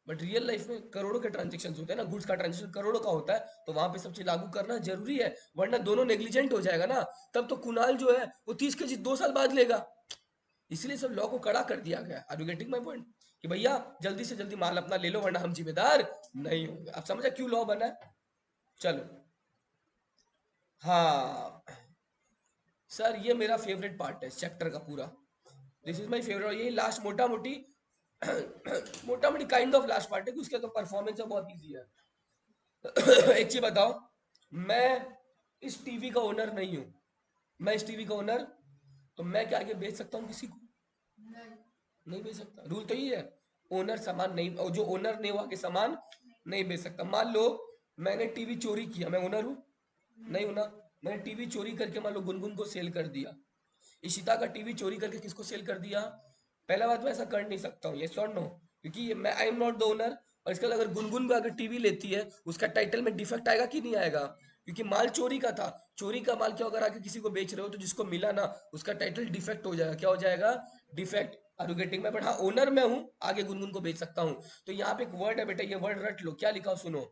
बट रियल लाइफ में करोड़ों के ट्रांजेक्शन होते हैं ना, गुड्स का ट्रांजेक्शन करोड़ों का होता है, तो वहां पे सब चीज लागू करना जरूरी है, वरना दोनों नेग्लिजेंट हो जाएगा ना। तब तो कुणाल जो है वो 30 kg 2 साल बाद लेगा, इसलिए सब लॉ को कड़ा कर दिया गया। Are you getting my point, कि भैया जल्दी से जल्दी माल अपना ले लो वरना हम जिम्मेदार नहीं होंगे। आप समझा क्यों लॉ बना है। चलो हाँ सर, ये मेरा फेवरेट पार्ट है चैप्टर का पूरा, दिस इज माय फेवरेट, और ये लास्ट मोटा मोटी मोटा मोटी काइंड ऑफ लास्ट पार्ट है कि उसके तो परफॉर्मेंस बहुत इजी है। एक चीज बताओ, मैं इस टीवी का ओनर नहीं हूं, मैं इस टीवी का ओनर, तो मैं क्या आगे बेच सकता हूँ किसी को? नहीं बेच सकता। रूल तो ये है, ओनर सामान नहीं, और जो ओनर नहीं हुआ के सामान नहीं बेच सकता। मान लो मैंने टीवी चोरी किया, मैं ओनर हूं? नहीं हूं ना। मैंने टीवी चोरी करके मान लो गुनगुन को सेल कर दिया। इशिता का टीवी चोरी करके किसको सेल कर दिया? पहला बात, मैं ऐसा कर नहीं सकता हूँ, यस और नो, क्योंकि ये मैं I am not the owner. और इसके बाद अगर गुनगुन भी अगर टीवी लेती है, उसका टाइटल में डिफेक्ट आएगा कि नहीं आएगा? क्योंकि माल चोरी का था। चोरी का माल क्यों अगर आके किसी को बेच रहे हो, तो जिसको मिला ना उसका टाइटल डिफेक्ट हो जाएगा। क्या हो जाएगा? डिफेक्ट। आर यू गेटिंग मैं? बट हाँ, ओनर मैं हूँ, आगे गुनगुन को बेच सकता हूँ। तो यहाँ पे एक वर्ड है बेटा, ये वर्ड रट लो। क्या लिखा हो सुनो,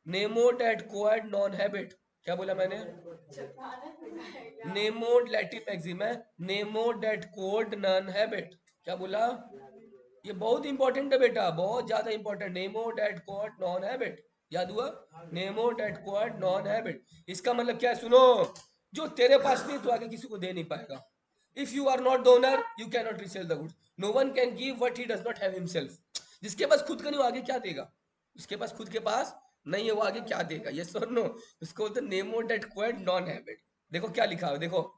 nemo dat quod non habet. क्या बोला मैंने? नेमोड लैटिन मैक्सिम है, nemo dat quod non habet. क्या बोला? ये बहुत इंपॉर्टेंट है बेटा, बहुत ज्यादा important. Nemo dat quod non habet, याद हुआ? Nemo dat quod non habet, इसका मतलब क्या है सुनो, जो तेरे पास नहीं तो आगे किसी को दे नहीं पाएगा। If you are not the owner, you cannot resell the goods. No one can give what he does not have himself. जिसके पास खुद का नहीं, वो आगे क्या देगा? उसके पास खुद के पास नहीं है, वो आगे क्या देगा? ये सर नो, उसको बोलते nemo dat quod non habet. देखो क्या लिखा है, देखो,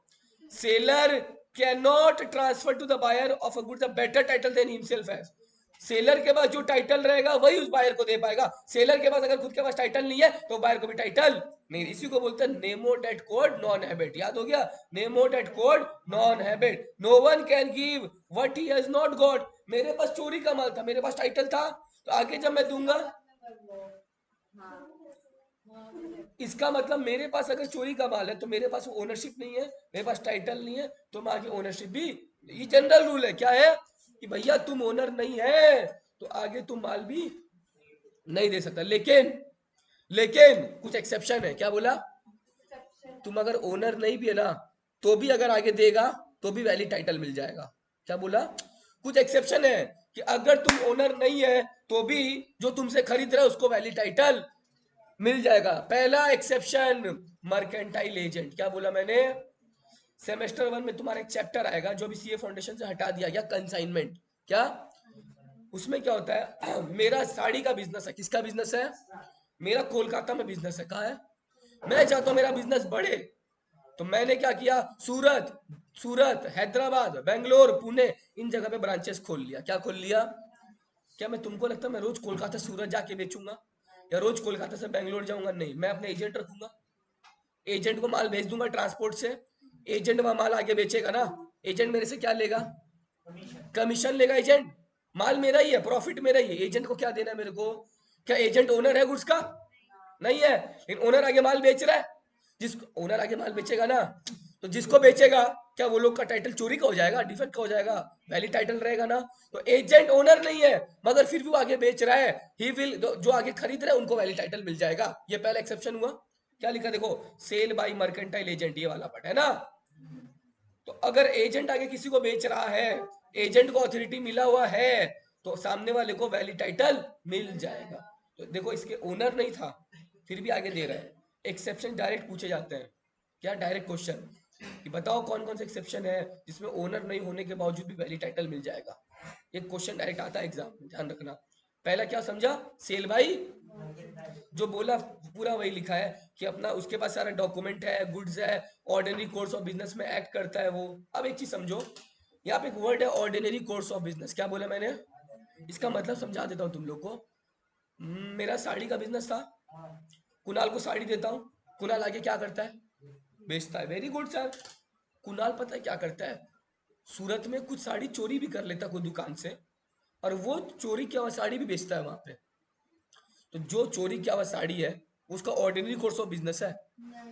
seller cannot transfer to the buyer of a goods a better title than himself has। Seller के पास जो टाइटल रहेगा वही उस बायर को दे पाएगा। सेलर के पास अगर खुद के पास टाइटल नहीं है तो बायर को भी टाइटल नहीं। इसी को बोलते हैं nemo dat quod non habet. याद हो गया? Nemo dat quod non habet. No one can give what he has not got. मेरे पास चोरी का माल था, मेरे पास टाइटल था, तो आगे जब मैं दूंगा, इसका मतलब मेरे पास अगर चोरी का माल है तो मेरे पास ओनरशिप नहीं है, मेरे पास टाइटल नहीं है, तो मैं आगे ओनरशिप भी, ये जनरल रूल है। क्या है कि भैया तुम ओनर नहीं है तो आगे तुम माल भी नहीं दे सकता। लेकिन लेकिन कुछ एक्सेप्शन है। क्या बोला? तुम अगर ओनर नहीं भी है ना, तो भी अगर आगे देगा तो भी वैलिड टाइटल मिल जाएगा। क्या बोला? कुछ एक्सेप्शन है कि अगर तुम ओनर नहीं है तो भी जो तुमसे खरीद रहा है उसको वैलिड टाइटल मिल जाएगा। पहला एक्सेप्शन, मर्केंटाइल एजेंट। क्या बोला मैंने? सेमेस्टर 1 में तुम्हारा एक चैप्टर आएगा जो भी सीए फाउंडेशन से हटा दिया गया, कंसाइनमेंट। क्या उसमें क्या होता है? मेरा साड़ी का बिजनेस है। किसका बिजनेस है? मेरा कोलकाता में बिजनेस है। कहाँ है? मैं चाहता हूं मेरा बिजनेस बढ़े, तो मैंने क्या किया, सूरत सूरत हैदराबाद, बेंगलोर, पुणे, इन जगह पे ब्रांचेस खोल लिया। क्या खोल लिया? क्या मैं, तुमको लगता है मैं रोज कोलकाता सूरत जाके बेचूंगा, या रोज कोलकाता से बेंगलोर जाऊंगा? नहीं, मैं अपने एजेंट रखूंगा, एजेंट को माल भेज दूंगा ट्रांसपोर्ट से, एजेंट वहां माल आगे बेचेगा ना। एजेंट मेरे से क्या लेगा? कमीशन लेगा। एजेंट, माल मेरा ही है, प्रॉफिट मेरा ही है, एजेंट को क्या देना है मेरे को? क्या एजेंट ओनर है गुड्स का? नहीं है, लेकिन ओनर आगे माल बेच रहा है। जिसको ओनर आगे माल बेचेगा ना, तो जिसको बेचेगा, क्या वो लोग का टाइटल चोरी का हो जाएगा? डिफेक्ट का हो जाएगा? वैलिड टाइटल रहेगा ना। तो एजेंट ओनर नहीं है, मगर फिर भी वो आगे बेच रहा है, ही विल, जो आगे खरीद रहे हैं उनको वैलिड टाइटल मिल जाएगा। ये पहला एक्सेप्शन हुआ। क्या लिखा देखो, सेल बाय मर्केंटाइल एजेंट, ये वाला पार्ट है ना। तो अगर एजेंट आगे किसी को बेच रहा है, एजेंट को अथॉरिटी मिला हुआ है, तो सामने वाले को वैलिड टाइटल मिल जाएगा। तो देखो, इसके ओनर नहीं था फिर भी आगे दे रहा है। एक्सेप्शन डायरेक्ट पूछे जाते हैं। क्या? डायरेक्ट क्वेश्चन कि बताओ कौन कौन से एक्सेप्शन है जिसमें ओनर नहीं होने के बावजूद भी वैलिड टाइटल मिल जाएगा। ये क्वेश्चन डायरेक्ट आता है एग्जाम में, ध्यान रखना। पहला क्या समझा? सेल बाई, जो बोला पूरा वही लिखा है कि अपना उसके पास सारा डॉक्यूमेंट है, गुड्स है, ऑर्डिनरी कोर्स ऑफ बिजनेस में एक्ट करता है वो। अब एक चीज समझो, यहाँ पे एक वर्ड है ऑर्डिनरी कोर्स ऑफ बिजनेस। क्या बोला मैंने? इसका मतलब समझा देता हूँ तुम लोग को। मेरा साड़ी का बिजनेस था, कुणाल को साड़ी देता हूँ, कुणाल आगे क्या करता है? बेचता है। Very good sir. कुणाल पता है क्या करता है? सूरत में कुछ साड़ी चोरी भी कर लेता कोई दुकान से, और वो चोरी किया हुआ साड़ी भी बेचता है वहां पे। तो जो चोरी किया हुआ साड़ी है उसका ऑर्डिनरी कोर्स ऑफ बिजनेस है।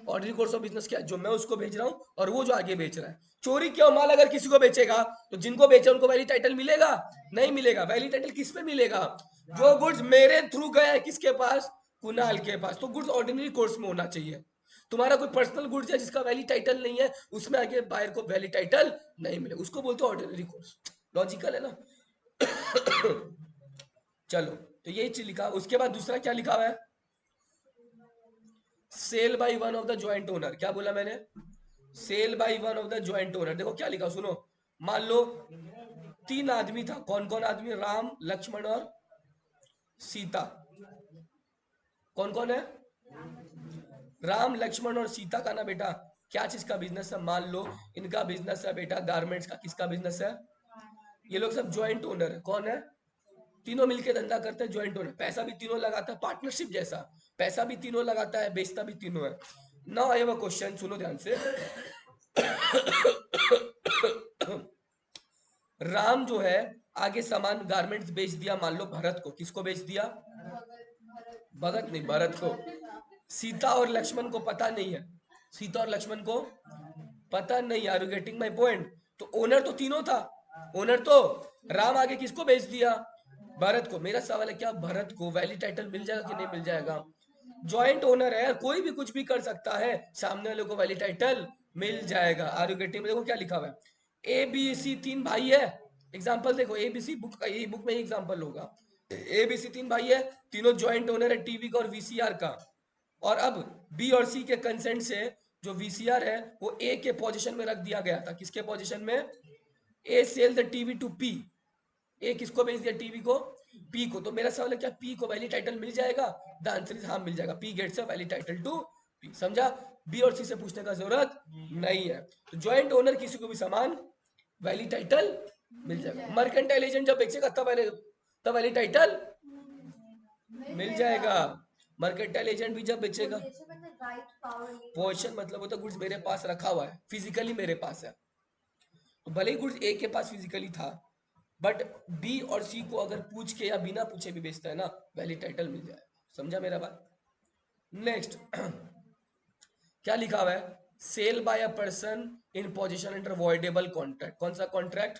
ऑर्डिनरी कोर्स ऑफ बिजनेस क्या है? जो मैं उसको बेच रहा हूँ और वो जो आगे बेच रहा है। चोरी किया हुआ माल अगर किसी को बेचेगा तो जिनको बेचा उनको वैलिड टाइटल मिलेगा? नहीं मिलेगा। वैलिड टाइटल किस पे मिलेगा? जो गुड्स मेरे थ्रू गए हैं किसके पास? कुणाल के पास। तो गुड्स ऑर्डिनरी कोर्स में होना चाहिए। तुम्हारा कोई पर्सनल गुड्स है जिसका वैलिड टाइटल नहीं है, उसमें आगे बायर को वैलिड टाइटल नहीं मिले, उसको बोलते हैं ऑर्डिनरी कोर्स। लॉजिकल है ना? चलो, तो यही चीज लिखा। उसके बाद दूसरा क्या लिखा हुआ है? Sale by one of the joint owner. क्या बोला मैंने? Sale by one of the joint owner. देखो क्या लिखा सुनो, मान लो 3 आदमी था, कौन कौन आदमी? राम, लक्ष्मण और सीता। कौन कौन है? राम, लक्ष्मण और सीता का ना बेटा क्या चीज का बिजनेस है? मान लो इनका बिजनेस है बेटा गारमेंट्स का। किसका बिजनेस है? ये लोग सब ज्वाइंट ओनर है। कौन है? तीनों मिलके धंधा करते हैं, ज्वाइंट ओनर। पैसा भी तीनों लगाता है, पार्टनरशिप जैसा। पैसा भी तीनों लगाता है, बेचता भी तीनों है। Now I have a question, सुनो ध्यान से। राम जो है आगे सामान गारमेंट्स बेच दिया, मान लो भरत को। किसको बेच दिया? भगत नहीं, भरत को। सीता और लक्ष्मण को पता नहीं है। सीता और लक्ष्मण को पता नहीं। Are you getting my point? तो ओनर तो तीनों था। ओनर तो राम आगे किसको बेच दिया? भरत को। मेरा सवाल है क्या भरत को वैली टाइटल मिल जाएगा कि नहीं मिल जाएगा? ज्वाइंट ओनर है, कोई भी कुछ भी कर सकता है, सामने वाले को वैली टाइटल मिल जाएगा। Are you getting? देखो क्या लिखा हुआ है, ए बी सी 3 भाई है। एग्जाम्पल देखो, ए बी सी बुक का, ये बुक में एग्जाम्पल होगा। ए बी सी 3 भाई है, तीनों ज्वाइंट ओनर है टीवी का और वीसीआर का। और अब बी और सी के कंसेंट से जो वीसीआर है वो ए के पोजीशन में रख दिया गया था। किसके पोजीशन में? A sell the TV to P. A किसको बेच दिया? टीवी को पी को। तो मेरा सवाल है क्या पी को वैली टाइटल मिल जाएगा? द आंसर इज हाँ, मिल जाएगा। P gets a valid title to P. समझा? बी और सी से पूछने का जरूरत नहीं है। तो ज्वाइंट ओनर किसी को भी समान वैली टाइटल मिल जाएगा। मर्केंटाइल एजेंट जब बेचेगा तब वैली टाइटल मिल जाएगा। मर्केंटाइल एजेंट भी जब बेचेगा, पोजीशन मतलब होता है गुड्स मेरे पास रखा हुआ है, फिजिकली मेरे पास है। तो भले ही गुड्स ए के पास फिजिकली था, बट बी और सी को अगर पूछ के या बिना पूछे भी बेचता है ना, वैलिड टाइटल मिल जाए। समझा मेरा बात? नेक्स्ट क्या लिखा हुआ है? Sale by a person in position under voidable contract. कौन सा कॉन्ट्रैक्ट?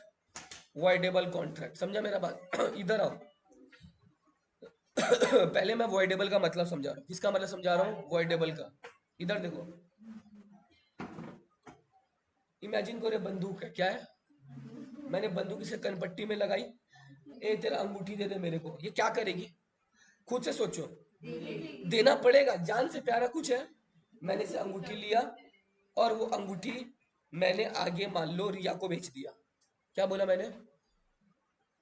Voidable contract. समझा मेरा बात? इधर आओ। पहले मैं वॉइडेबल का मतलब समझा रहा हूँ। किसका मतलब समझा रहा हूँ? वॉइडेबल का। इधर देखो, इमेजिन करो बंदूक है। क्या है? मैंने बंदूक इसे कनपट्टी में लगाई, ए तेरा अंगूठी दे दे मेरे को। ये क्या करेगी? खुद से सोचो। देना पड़ेगा, जान से प्यारा कुछ है। मैंने इसे अंगूठी लिया और वो अंगूठी मैंने आगे मान लो रिया को बेच दिया। क्या बोला मैंने?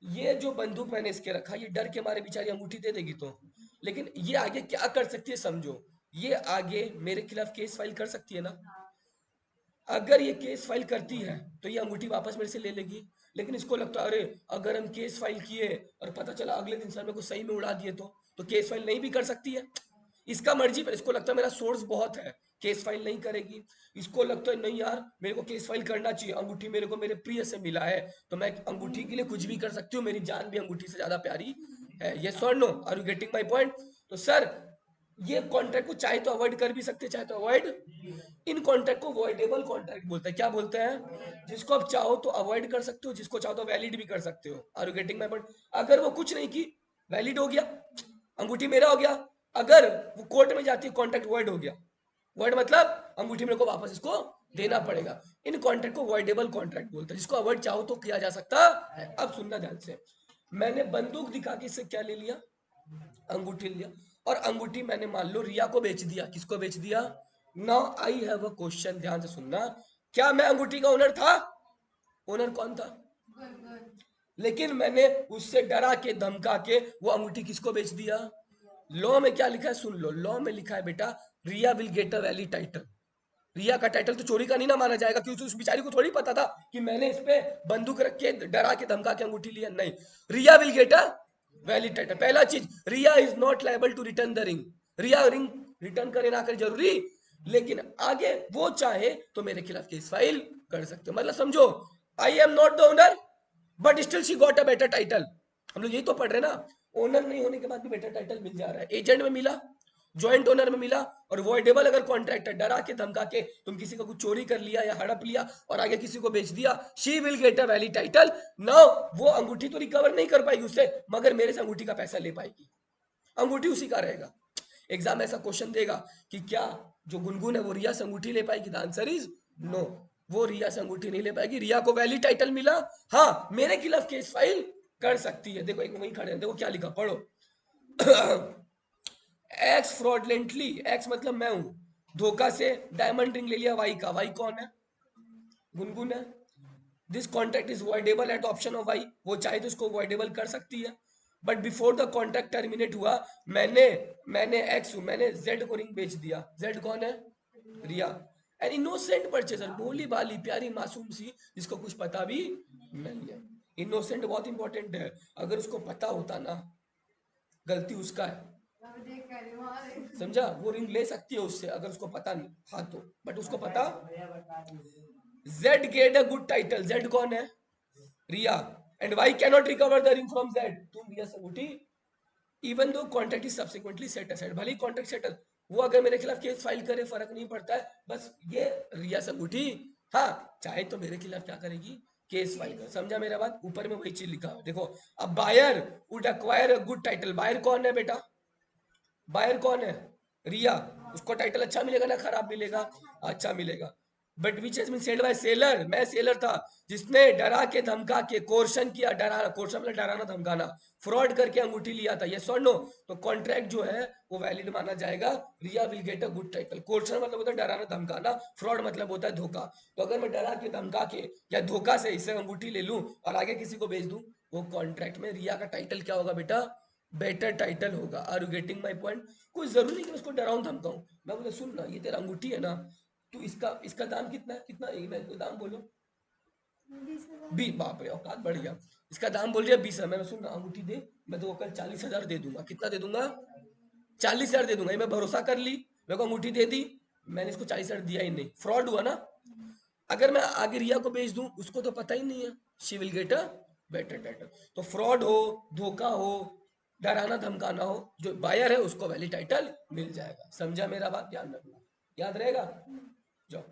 ये जो बंदूक मैंने इसके रखा, ये डर के मारे बेचारी अंगूठी दे देगी तो, लेकिन ये आगे क्या कर सकती है समझो। ये आगे मेरे खिलाफ केस फाइल कर सकती है ना। अगर ये केस फाइल करती है तो ये अंगूठी वापस मेरे से ले लेगी। लेकिन इसको लगता है अरे अगर हम केस फाइल किए और पता चला अगले दिन सर मेरे को सही में उड़ा दिए तो केस फाइल नहीं भी कर सकती है। इसका मर्जी पर। इसको लगता है मेरा सोर्स बहुत है, केस फाइल नहीं करेगी। इसको लगता है नहीं यार मेरे को केस फाइल करना चाहिए, अंगूठी मेरे को मेरे प्रिय से मिला है तो मैं अंगूठी के लिए कुछ भी कर सकती हूँ, मेरी जान भी अंगूठी से ज्यादा प्यारी है। यस और no? Are you getting my point? तो सर ये कॉन्ट्रैक्ट को चाहे तो अवॉइड कर भी सकते हैं, चाहे तो अवॉइड। इन कॉन्ट्रैक्ट को वॉइडेबल कॉन्ट्रैक्ट बोलते हैं। क्या बोलते हैं? जिसको आप चाहो तो अवॉइड कर सकते हो, जिसको चाहो तो वैलिड भी कर सकते हो। Are you getting my point? अगर वो कुछ नहीं की, वैलिड हो गया, अंगूठी मेरा हो गया। अगर वो कोर्ट में जाती है, कॉन्ट्रैक्ट वॉइड हो गया। वॉइड मतलब अंगूठी मेरे को वापस इसको देना पड़ेगा। इन कॉन्ट्रैक्ट को वॉइडेबल कॉन्ट्रैक्ट बोलते हैं, जिसको अवॉइड चाहो तो किया जा सकता है। अब सुनना ध्यान से, मैंने बंदूक दिखा के इससे क्या ले लिया? अंगूठी लिया। और अंगूठी मैंने मान लो रिया को बेच दिया। किसको बेच दिया? Now I have a question, ध्यान से सुनना। क्या मैं अंगूठी का ओनर था? ओनर कौन था? लेकिन मैंने उससे डरा के धमका के वो अंगूठी किसको बेच दिया? लॉ में क्या लिखा है सुन लो। लॉ में लिखा है बेटा, Riya will get a valid title. Riya का टाइटल तो चोरी का नहीं ना माना जाएगा, क्योंकि उस बेचारी को थोड़ी पता था कि मैंने इस पे बंदूक रख के डरा के धमका के अंगूठी लिया। नहीं, Riya will get a valid title. पहला चीज, Riya is not liable to return the ring. Riya ring return करे ना करे जरूरी, लेकिन आगे वो चाहे तो मेरे खिलाफ केस फाइल कर सकते हो। मतलब समझो, I am not the owner but still she got a better title. हम लोग यही तो पढ़ रहे ना, ओनर नहीं होने के बाद भी बेटर टाइटल मिल जा रहा है। एजेंट में मिला, ज्वाइंट ओनर में मिला, और वॉइडेबल अगर कॉन्ट्रैक्ट है, डरा के धमका के तुम किसी का कुछ चोरी कर लिया या हड़प लिया और आगे किसी को बेच दिया, she will get a valid title. Now वो अंगूठी तो रिकवर नहीं कर पाएगी उससे, मगर मेरे से अंगूठी का पैसा ले पाएगी। अंगूठी उसी का रहेगा। एग्जाम ऐसा क्वेश्चन देगा कि क्या जो गुनगुन है वो रिया से अंगूठी ले पाएगी? द आंसर इज नो, वो रिया से अंगूठी नहीं ले पाएगी। रिया को वैली टाइटल मिला, हाँ मेरे खिलाफ केस फाइल कर सकती है। देखो एक वहीं खड़े हैं, देखो क्या लिखा, पढ़ो। एक्स फ्रॉडलेंटली, एक्स मतलब मैं हूं, धोखा से डायमंड रिंग ले लिया वाई का। वाई कौन है? गुनगुन है। This contract is voidable at option of Y, वो चाहे तो इसको वॉइडेबल कर सकती है, but before the contract terminate हुआ, मैंने जेड को रिंग बेच दिया। जेड कौन है? रिया। एन इनोसेंट परचेजर, भोली भाली प्यारी मासूम सी, जिसको कुछ पता भी नहीं है। इनोसेंट बहुत इंपॉर्टेंट है, अगर उसको पता होता ना गलती उसका है, समझा, वो रिंग ले सकती है उससे अगर उसको पता नहीं था तो, बट उसको पता। Z get a good title, Z कौन है? Riya. And Y cannot recover the ring from Z, तुम रिया से उठी, even though contract is subsequently set aside, भले ही कॉन्ट्रैक्ट सेटल, वो अगर मेरे खिलाफ केस फाइल करे फर्क नहीं पड़ता है, बस ये रिया से उठी, हाँ चाहे तो मेरे खिलाफ क्या करेगी, केस फाइल कर। समझा मेरा बात? ऊपर में वही चीज लिखा है देखो। अब buyer would acquire a good title, buyer कौन है बेटा? बायर कौन है? रिया। उसको टाइटल अच्छा मिलेगा ना खराब मिलेगा? अच्छा मिलेगा। But which has been sold by seller, मैं सेलर था जिसने डरा के धमका के कोर्शन किया, डराना, कोर्शन मतलब डराना धमकाना, फ्रॉड करके अंगूठी लिया था, यस और नो, तो कॉन्ट्रैक्ट जो है वो वैलिड माना जाएगा। Riya will get a good title. Coercion मतलब होता है डराना धमकाना, फ्रॉड मतलब होता है धोखा। तो अगर मैं डरा के धमका के या धोखा से इससे अंगूठी ले लूं और आगे किसी को बेच दूं, वो कॉन्ट्रैक्ट में रिया का टाइटल क्या होगा बेटा? बेटर टाइटल होगा। Are you getting my point? कोई जरूरी नहीं कि मैं उसको डराऊं धमकाऊं, मैं बोले सुन ना, ये तेरा अंगूठी है ना, तो इसका दाम कितना है? कितना है? मैं दाम बोलो 20, बाप रे औकात बढ़ गया। इसका दाम बोल रही है 20 है, मैं सुन ना अंगूठी दे, मैं तो कल 40,000 दे दूंगा। कितना दे दूंगा? 40,000 दे दूंगा। ये मैं भरोसा कर ली, मेरे को अंगूठी दे दी, मैंने इसको 40,000 दिया ही नहीं, फ्रॉड हुआ ना। अगर मैं आगे रिया को बेच दूं, उसको तो पता ही नहीं है, she will get a better title. तो फ्रॉड हो, धोखा हो, डराना धमकाना हो, जो बायर है उसको वैली टाइटल मिल जाएगा। समझा मेरा बात? ध्यान रखना, याद रहेगा। जाओ।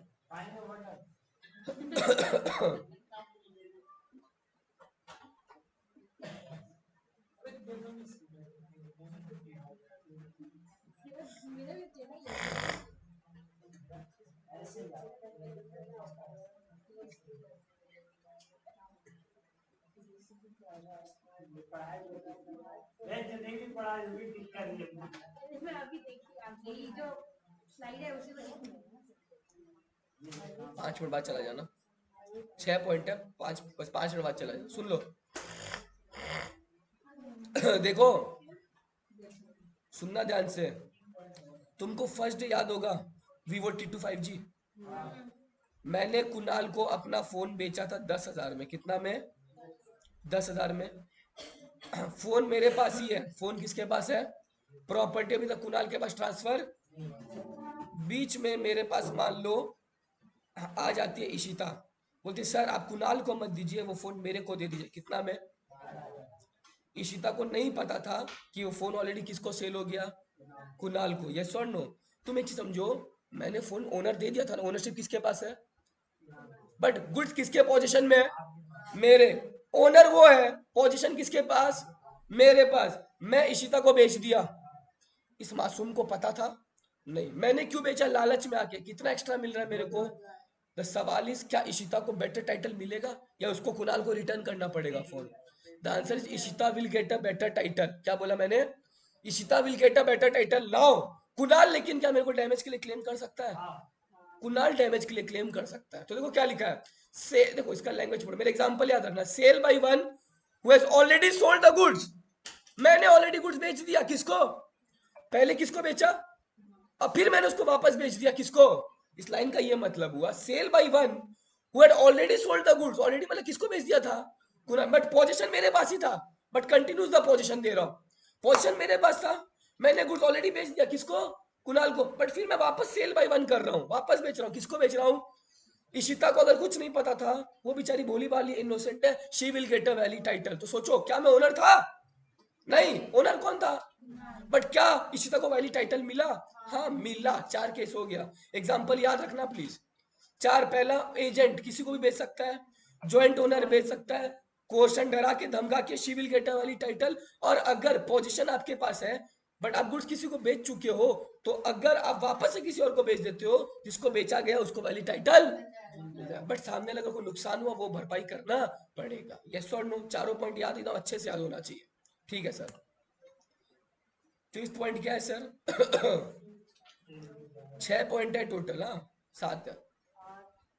इसमें अभी देखिए ये जो स्लाइड है उसी को देखिए। 5 मिनट बाद चला जाना, 6 पॉइंट है, 5 बस 5 मिनट बाद चला जाना, सुन लो। देखो सुनना ध्यान से, तुमको फर्स्ट डे याद होगा Vivo T2 5G, मैंने कुणाल को अपना फोन बेचा था 10,000 में। कितना में? 10,000 में। फोन मेरे पास ही है, फोन किसके पास है? प्रॉपर्टी अभी तक कुणाल के पास ट्रांसफर। बीच में मेरे पास मान लो आ जाती है इशिता, बोलती सर आप कुणाल को मत दीजिए, वो फोन मेरे को दे दीजिए। कितना में? इशिता को नहीं पता था कि वो फोन ऑलरेडी किसको सेल हो गया, कुणाल को। यस और नो? तुम एक चीज समझो, मैंने फोन ओनर दे दिया था ना, ओनरशिप किसके पास है, बट गुड्स किसके पोजीशन में है? मेरे। ओनर वो है, पोजीशन किसके पास? मेरे पास। मैं इशिता को बेच दिया, इस मासूम को पता था नहीं। मैंने क्यों बेचा? लालच में आके। कितना एक्स्ट्रा मिल रहा है मेरे को? द सवाल इज, क्या इशिता को बेटर टाइटल मिलेगा या उसको कुणाल को रिटर्न करना पड़ेगा phone? The answer is Ishita will get a better title. क्या बोला मैंने? Ishita will get a better title now. Kunal लेकिन क्या मेरे को डैमेज के लिए क्लेम कर सकता है? कुणाल डैमेज के लिए क्लेम कर सकता है। तो देखो क्या लिखा है, से देखो इसका लैंग्वेज पढ़ो, मेरे एग्जांपल याद रखना। Sale by one who has already sold the goods, मैंने ऑलरेडी गुड्स बेच दिया। किसको? पहले किसको बेचा और फिर मैंने उसको वापस बेच दिया। किसको? इस लाइन का ये मतलब हुआ, sale by one who had already sold the goods, already मतलब किसको बेच दिया था? बट पोजीशन मेरे पास ही था, बट कंटिन्यूस द पोजीशन दे रहा हूं, पोजीशन मेरे पास था, मैंने गुड्स ऑलरेडी बेच दिया। किसको? कुणाल को, बट फिर मैं वापस सेल बाय वन कर रहा हूं, वापस बेच रहा हूं। किसको बेच रहा हूं? इशिता को अगर कुछ नहीं पता था, वो बेचारी भोली भाली इनोसेंट है, she will get a valid title. तो सोचो, क्या मैं ओनर था? नहीं। ओनर कौन था? बट क्या इशिता को वैली टाइटल मिला? हाँ मिला। 4 केस हो गया। एग्जाम्पल याद रखना प्लीज। 4, पहला एजेंट किसी को भी बेच सकता है, ज्वाइंट ओनर बेच सकता है, कोर्शन डरा के धमका के she will get a valid title. और अगर पोजीशन आपके पास है बट आप गुड्स किसी को बेच चुके हो, तो अगर आप वापस से किसी और को बेच देते हो, जिसको बेचा गया उसको वैली टाइटल, बट सामने लगा कोई नुकसान हुआ वो भरपाई करना पड़ेगा। यस और नो? चारों पॉइंट याद एकदम अच्छे से याद होना चाहिए। ठीक है सर। 5th पॉइंट क्या है सर? 6 पॉइंट है टोटल। हाँ 7 है,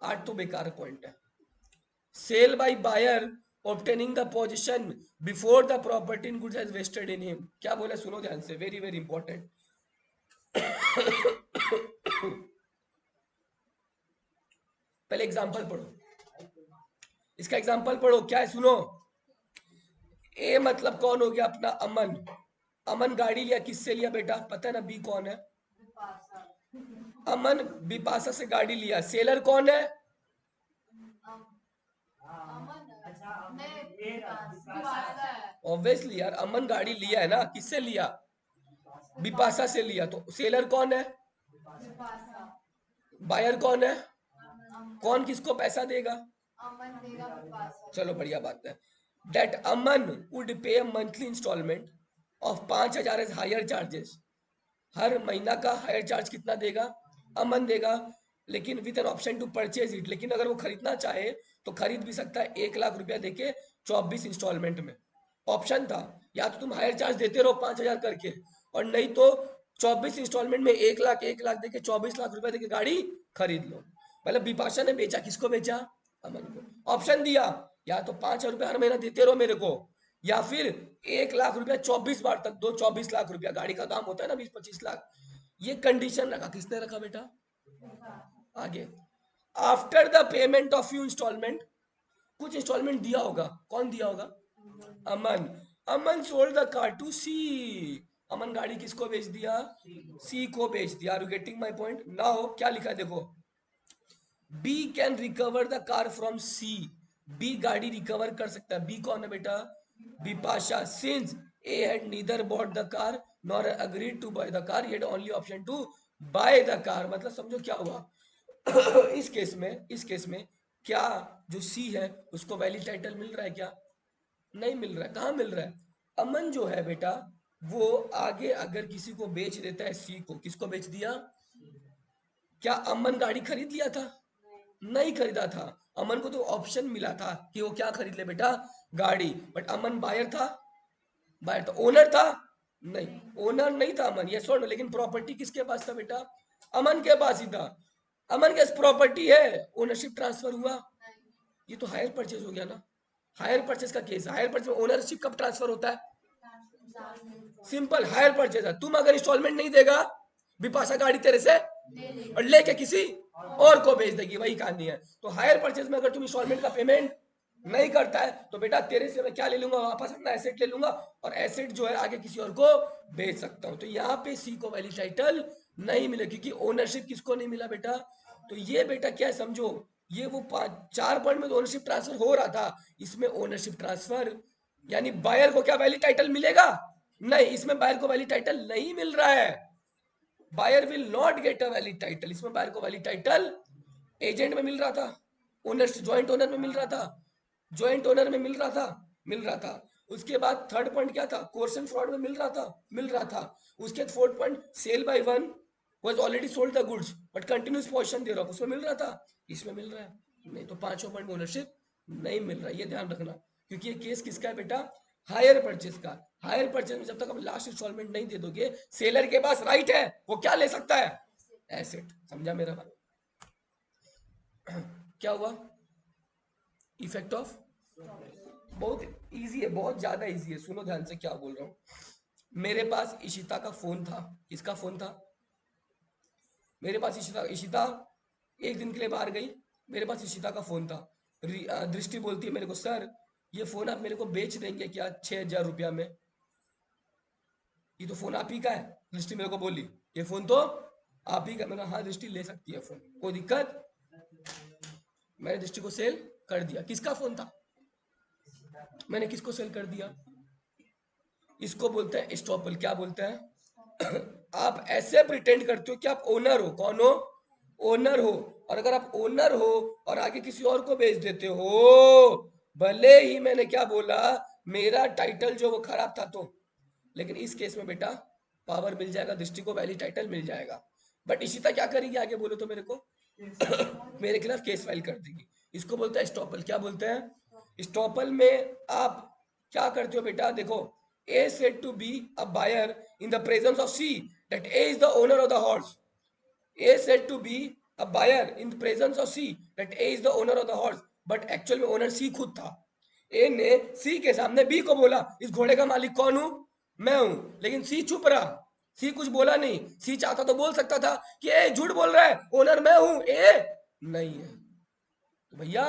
8 तो बेकार पॉइंट है। Sale by buyer obtaining the possession before the property in goods has vested in him. क्या बोला सुनो ध्यान से, वेरी वेरी इंपॉर्टेंट। पहले एग्जांपल पढ़ो, इसका एग्जांपल पढ़ो, क्या है सुनो। ए मतलब कौन हो गया अपना अमन। अमन गाड़ी लिया, किससे लिया बेटा पता है ना, बी कौन है, अमन बिपाशा से गाड़ी लिया। सेलर कौन है, ऑब्वियसली यार, अमन गाड़ी लिया है ना, किससे लिया, बिपाशा से लिया। तो सेलर कौन है, बायर कौन है, कौन किसको पैसा देगा, चलो बढ़िया बात है। That Aman would pay monthly instalment of 5,000 as hire charges. हर महीना का हायर चार्ज कितना देगा, अमन देगा, लेकिन with an option to purchase it. लेकिन अगर वो खरीदना चाहे तो खरीद भी सकता है 1,00,000 रुपया देके 24 इंस्टॉलमेंट में। ऑप्शन था, या तो तुम हायर चार्ज देते रहो 5,000 करके, और नहीं तो 24 इंस्टॉलमेंट में 1,00,000 देके 24 लाख रुपया देके गाड़ी खरीद लो। मतलब बिपाशा ने बेचा, किसको बेचा, अमन को। ऑप्शन दिया, या तो 5,000 रुपया हर महीना देते रहो मेरे को, या फिर 1,00,000 रुपया 24 बार तक दो, 24 लाख रुपया। गाड़ी का दाम होता है ना 20-25 लाख। ये कंडीशन रखा, किसने रखा बेटा, आगे। After the payment of you installment, कुछ इंस्टॉलमेंट दिया होगा, कौन दिया होगा, Aman. Aman sold the car to C, Aman गाड़ी किसको बेच दिया, सी को बेच दिया। Are you getting my point. Now क्या लिखा है देखो, B can recover the car from C, B गाड़ी रिकवर कर सकता है। बी कौन है बेटा, Bipasha. Since A had neither bought the car nor agreed to buy the car, he had only option to buy the car. मतलब समझो क्या हुआ, इस केस में क्या जो सी है उसको वैलिड टाइटल मिल रहा है क्या, नहीं मिल रहा है। कहाँ मिल रहा है, अमन जो है बेटा वो आगे अगर किसी को बेच देता है सी को, किसको बेच दिया, क्या अमन गाड़ी खरीद लिया था, नहीं खरीदा था। अमन को तो ऑप्शन मिला था कि वो क्या खरीद ले बेटा, गाड़ी। बट अमन बायर था, बायर तो ओनर था, नहीं ओनर नहीं था अमन, ये छोड़। लेकिन प्रॉपर्टी किसके पास था बेटा, अमन के पास ही था। अमन के पास प्रॉपर्टी है, ओनरशिप ट्रांसफर हुआ, ये तो हायर परचेज हो गया ना। हायर परचेज का केस, हायर परचेज में ओनरशिप कब ट्रांसफर होता है, सिंपल हायर परचेज है। तुम अगर इंस्टॉलमेंट नहीं देगा, बिपाशा गाड़ी तेरे से और लेके किसी और को बेच देगी, वही कहानी है। तो हायर परचेज में अगर तुम इंस्टॉलमेंट का पेमेंट नहीं करता है तो बेटा तेरे से मैं क्या ले लूंगा, वापस अपना एसेट ले लूंगा, और एसेट जो है आगे किसी और को बेच सकता हूं। तो यहाँ पे सी को वैलिड टाइटल नहीं मिला, क्योंकि ओनरशिप किसको नहीं मिला बेटा। तो ये बेटा क्या है समझो, ये वो 4 पॉइंट में ओनरशिप ट्रांसफर हो रहा था, इसमें ओनरशिप ट्रांसफर यानी बायर को क्या वैलिड टाइटल मिलेगा, नहीं, इसमें बायर को वैलिड टाइटल नहीं मिल रहा है। Buyer will not get a valid title, इसमें बायर को वैलिड टाइटल एजेंट में मिल रहा था, ओनर ज्वाइंट ओनर में मिल रहा था, ज्वाइंट ओनर में मिल रहा था। उसके बाद थर्ड पॉइंट क्या था, कोर्सन फ्रॉड में मिल रहा था। उसके बाद fourth point, sale by one was already sold the goods but continues position दे रहा हूं, उसमें मिल रहा था, इसमें मिल रहा है नहीं। तो 5वां पॉइंट में ओनरशिप नहीं मिल रहा है, ये ध्यान रखना। क्योंकि ये केस किसका है बेटा, हायर परचेज का। हायर परचेज में जब तक आप लास्ट इंस्टॉलमेंट नहीं दे दोगे, सेलर के पास राइट है, वो क्या ले सकता है, एसेट। समझा मेरा बात। क्या हुआ, इफेक्ट ऑफ, बहुत इजी है, बहुत ज्यादा इजी है, सुनो ध्यान से क्या बोल रहा हूं। मेरे पास इशिता का फोन था, किसका फोन था, मेरे पास इशिता एक दिन के लिए बाहर गई, मेरे पास इशिता का फोन था। दृष्टि बोलती है मेरे को, सर ये फोन आप मेरे को बेच देंगे क्या 6,000 रुपया में। ये तो फोन आप ही का है, दृष्टि मेरे को बोली, ये फोन तो आप ही का। मैंने हाँ दृष्टि ले सकती है फोन, कोई दिक्कत। मैंने दृष्टि को सेल कर दिया। किसका फोन था, मैंने किसको सेल कर दिया, इसको बोलते हैं एस्टॉपल। क्या बोलते हैं आप ऐसे प्रिटेंड करते हो कि आप ओनर हो, कौन हो, ओनर हो। और अगर आप ओनर हो और आगे किसी और को बेच देते हो, भले ही मैंने क्या बोला, मेरा टाइटल जो वो खराब था तो, लेकिन इस केस में बेटा पावर मिल जाएगा, दृष्टि को वैलिड टाइटल मिल जाएगा। बट इशिता क्या करेगी आगे बोलो तो मेरे को मेरे खिलाफ केस फाइल कर देगी। इसको बोलते हैं स्टॉपल। क्या बोलते हैं, स्टॉपल में आप क्या करते हो बेटा, देखो, A said to be a buyer in the presence of C that A is the owner of the horse. A said to be a buyer in the presence of C that A is the owner of the horse. But actual में ओनर सी खुद था। ए ने सी के सामने बी को बोला इस घोड़े का मालिक कौन हूं, मैं हूं, लेकिन सी चुप रहा, सी कुछ बोला नहीं। सी चाहता तो बोल सकता था कि ए झूठ बोल रहा है, ओनर मैं हूं, ए नहीं है। तो भैया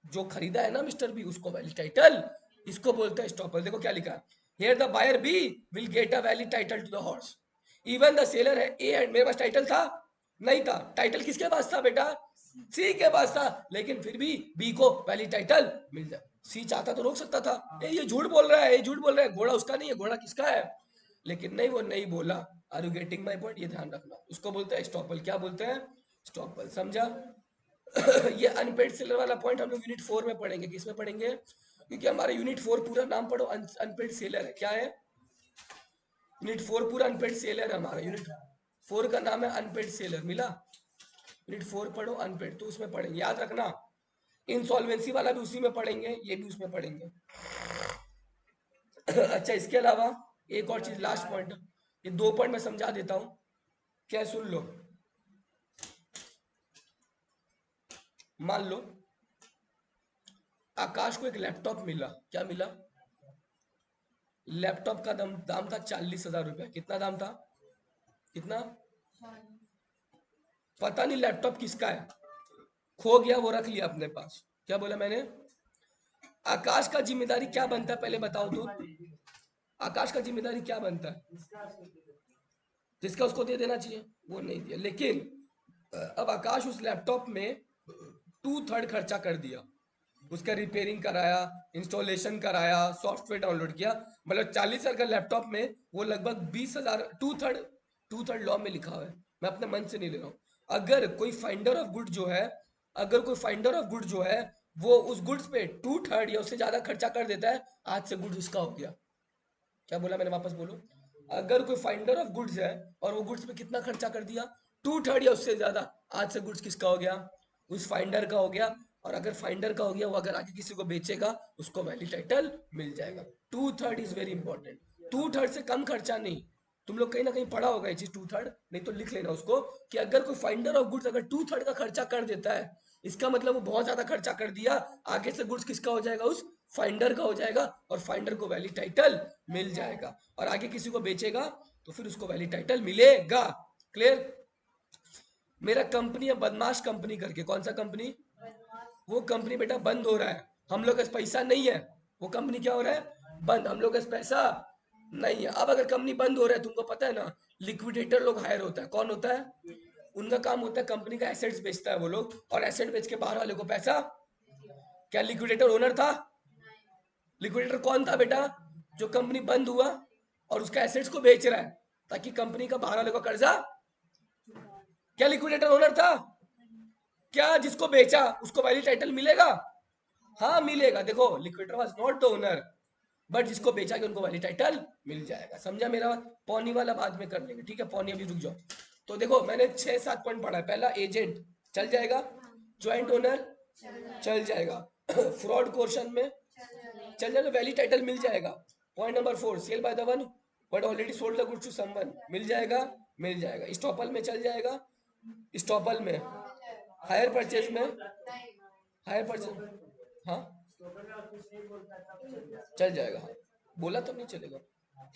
जो खरीदा है ना मिस्टर बी, उसको वैलिड टाइटल, इसको बोलते हैं स्टॉपल। देखो क्या लिखा है, here the buyer B will get a valid title to the horse even the seller है ए एंड। मेरे पास टाइटल था नहीं था, टाइटल किसके पास था बेटा, सी के पास था, लेकिन फिर भी बी को वैलिड टाइटल मिल जाए। सी चाहता तो रोक सकता था, ए ये झूठ बोल रहा है, ये झूठ बोल रहा है, घोड़ा उसका नहीं है, घोड़ा किसका है, लेकिन नहीं, वो नहीं बोला। Are you getting my point, ये ध्यान रखना, उसको बोलते हैं स्टॉपल। क्या बोलते हैं, स्टॉपल, समझा। ये अनपेड सेलर वाला पॉइंट हम लोग यूनिट 4 में पढ़ेंगे। किस में पढ़ेंगे, क्योंकि हमारा यूनिट 4 पूरा नाम पढ़ो अनपेड सेलर है। क्या है, यूनिट 4 पूरा अनपेड सेलर है हमारा। यूनिट 4 का नाम है अनपेड सेलर, मिला। यूनिट 4 पढ़ो अनपेड, तो उसमें पढ़ेंगे, याद रखना। इंसॉल्वेंसी वाला भी उसी में पढ़ेंगे, ये भी उसमें पढ़ेंगे। अच्छा, इसके अलावा एक और चीज, लास्ट पॉइंट, ये 2 पॉइंट मैं समझा देता हूं, क्या सुन लो। मान लो आकाश को एक लैपटॉप मिला, क्या मिला, लैपटॉप का दाम था 40,000 रुपया। कितना दाम था, कितना, पता नहीं लैपटॉप किसका है, खो गया, वो रख लिया अपने पास। क्या बोला मैंने, आकाश का जिम्मेदारी क्या बनता है, पहले बताओ तो, आकाश का जिम्मेदारी क्या बनता है, जिसका उसको दे देना चाहिए, वो नहीं दिया। लेकिन अब आकाश उस लैपटॉप में 2/3 खर्चा कर दिया, उसका रिपेयरिंग कराया, इंस्टॉलेशन कराया, सॉफ्टवेयर डाउनलोड किया, मतलब 40,000 का लैपटॉप में वो लगभग 20,000, 2/3 लॉ में लिखा हुआ है, मैं अपने मन से नहीं ले रहा हूँ। अगर कोई फाइंडर ऑफ गुड जो है, अगर कोई फाइंडर ऑफ गुड जो है वो उस गुड्स पे 2/3 या उससे ज्यादा खर्चा कर देता है, आज से गुड्स उसका हो गया। क्या बोला मैंने, वापस बोलो, अगर कोई फाइंडर ऑफ गुड्स है और वो गुड्स पे कितना खर्चा कर दिया, 2/3 या उससे ज्यादा, आज से गुड्स किसका हो गया, उस फाइंडर का हो गया। और अगर फाइंडर का हो गया, वो अगर आगे किसी को बेचेगा उसको वैलिड टाइटल मिल जाएगा। 2/3 इज वेरी इंपॉर्टेंट, 2/3 से कम खर्चा नहीं। तुम लोग कहीं ना कहीं पढ़ा होगा ये चीज 2/3, नहीं तो लिख लेना उसको, कि अगर कोई फाइंडर ऑफ गुड्स अगर 2/3 का खर्चा कर देता है, इसका मतलब वो बहुत ज्यादा खर्चा कर दिया, आगे से गुड्स किसका हो जाएगा, उस फाइंडर का हो जाएगा, और फाइंडर को वैलिड टाइटल मिल जाएगा, और आगे किसी को बेचेगा तो फिर उसको वैलिड टाइटल मिलेगा। क्लियर। मेरा कंपनी है बदमाश कंपनी करके, कौन सा कंपनी, वो कंपनी बेटा बंद हो रहा है, हम लोग के पास पैसा नहीं है, वो कंपनी क्या हो रहा है, बंद, हम लोग के पास पैसा नहीं है। अब अगर कंपनी बंद हो रहा है, तुमको पता है ना, लिक्विडेटर लोग हायर होता है, कौन होता है, उनका काम होता है कंपनी का एसेट्स बेचता है वो लोग, और एसेट बेच के बाहर वाले को पैसा। क्या लिक्विडेटर ओनर था, लिक्विडेटर कौन था बेटा, जो कंपनी बंद हुआ और उसका एसेट्स को बेच रहा है ताकि कंपनी का बाहर वाले को कर्जा। क्या लिक्विडेटर ओनर था, क्या जिसको बेचा उसको वैलिड टाइटल मिलेगा, हाँ मिलेगा। देखो liquidator was not the owner, but जिसको बेचा गया उनको वैलिड टाइटल मिल जाएगा, समझा मेरा बात। पौनी वाला बाद में कर लेंगे, ठीक है, पौनी अभी रुक जाओ। तो देखो मैंने 6-7 पॉइंट पढ़ा है। पहला, एजेंट चल जाएगा, ज्वाइंट ओनर चल जाएगा, फ्रॉड कोर्शन में चल जाएगा, वैलिड टाइटल मिल जाएगा। Point number 4, sale by the one but already sold the goods to someone, मिल जाएगा, मिल जाएगा। स्टॉपल में चल जाएगा, स्टॉपल में, हायर परचेज में, हायर परचेज, हाँ चल जाएगा, हाँ बोला तो नहीं चलेगा,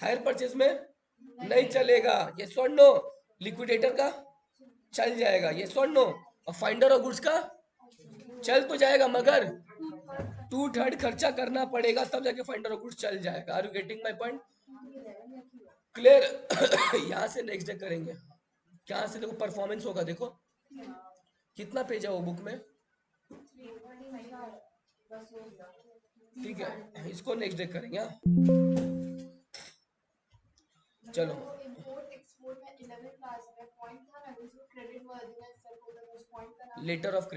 हायर परचेज में नहीं चलेगा, ये और नो। लिक्विडेटर का चल जाएगा, ये और नो। और फाइंडर ऑफ गुड्स का चल तो जाएगा, मगर 2/3 खर्चा करना पड़ेगा, तब जाके फाइंडर ऑफ गुड्स चल जाएगा। Are you getting my point, clear. यहाँ से नेक्स्ट डे करेंगे, यहाँ से देखो परफॉर्मेंस होगा, देखो कितना पेज है वो बुक में, ठीक है, इसको नेक्स्ट डे करेंगे, हाँ? चलो, इंपोर्ट एक्सपोर्ट में 11th क्लास में पॉइंट था ना, उसको क्रेडिट वर्दिनेस सर को उस पॉइंट का नाम लेटर ऑफ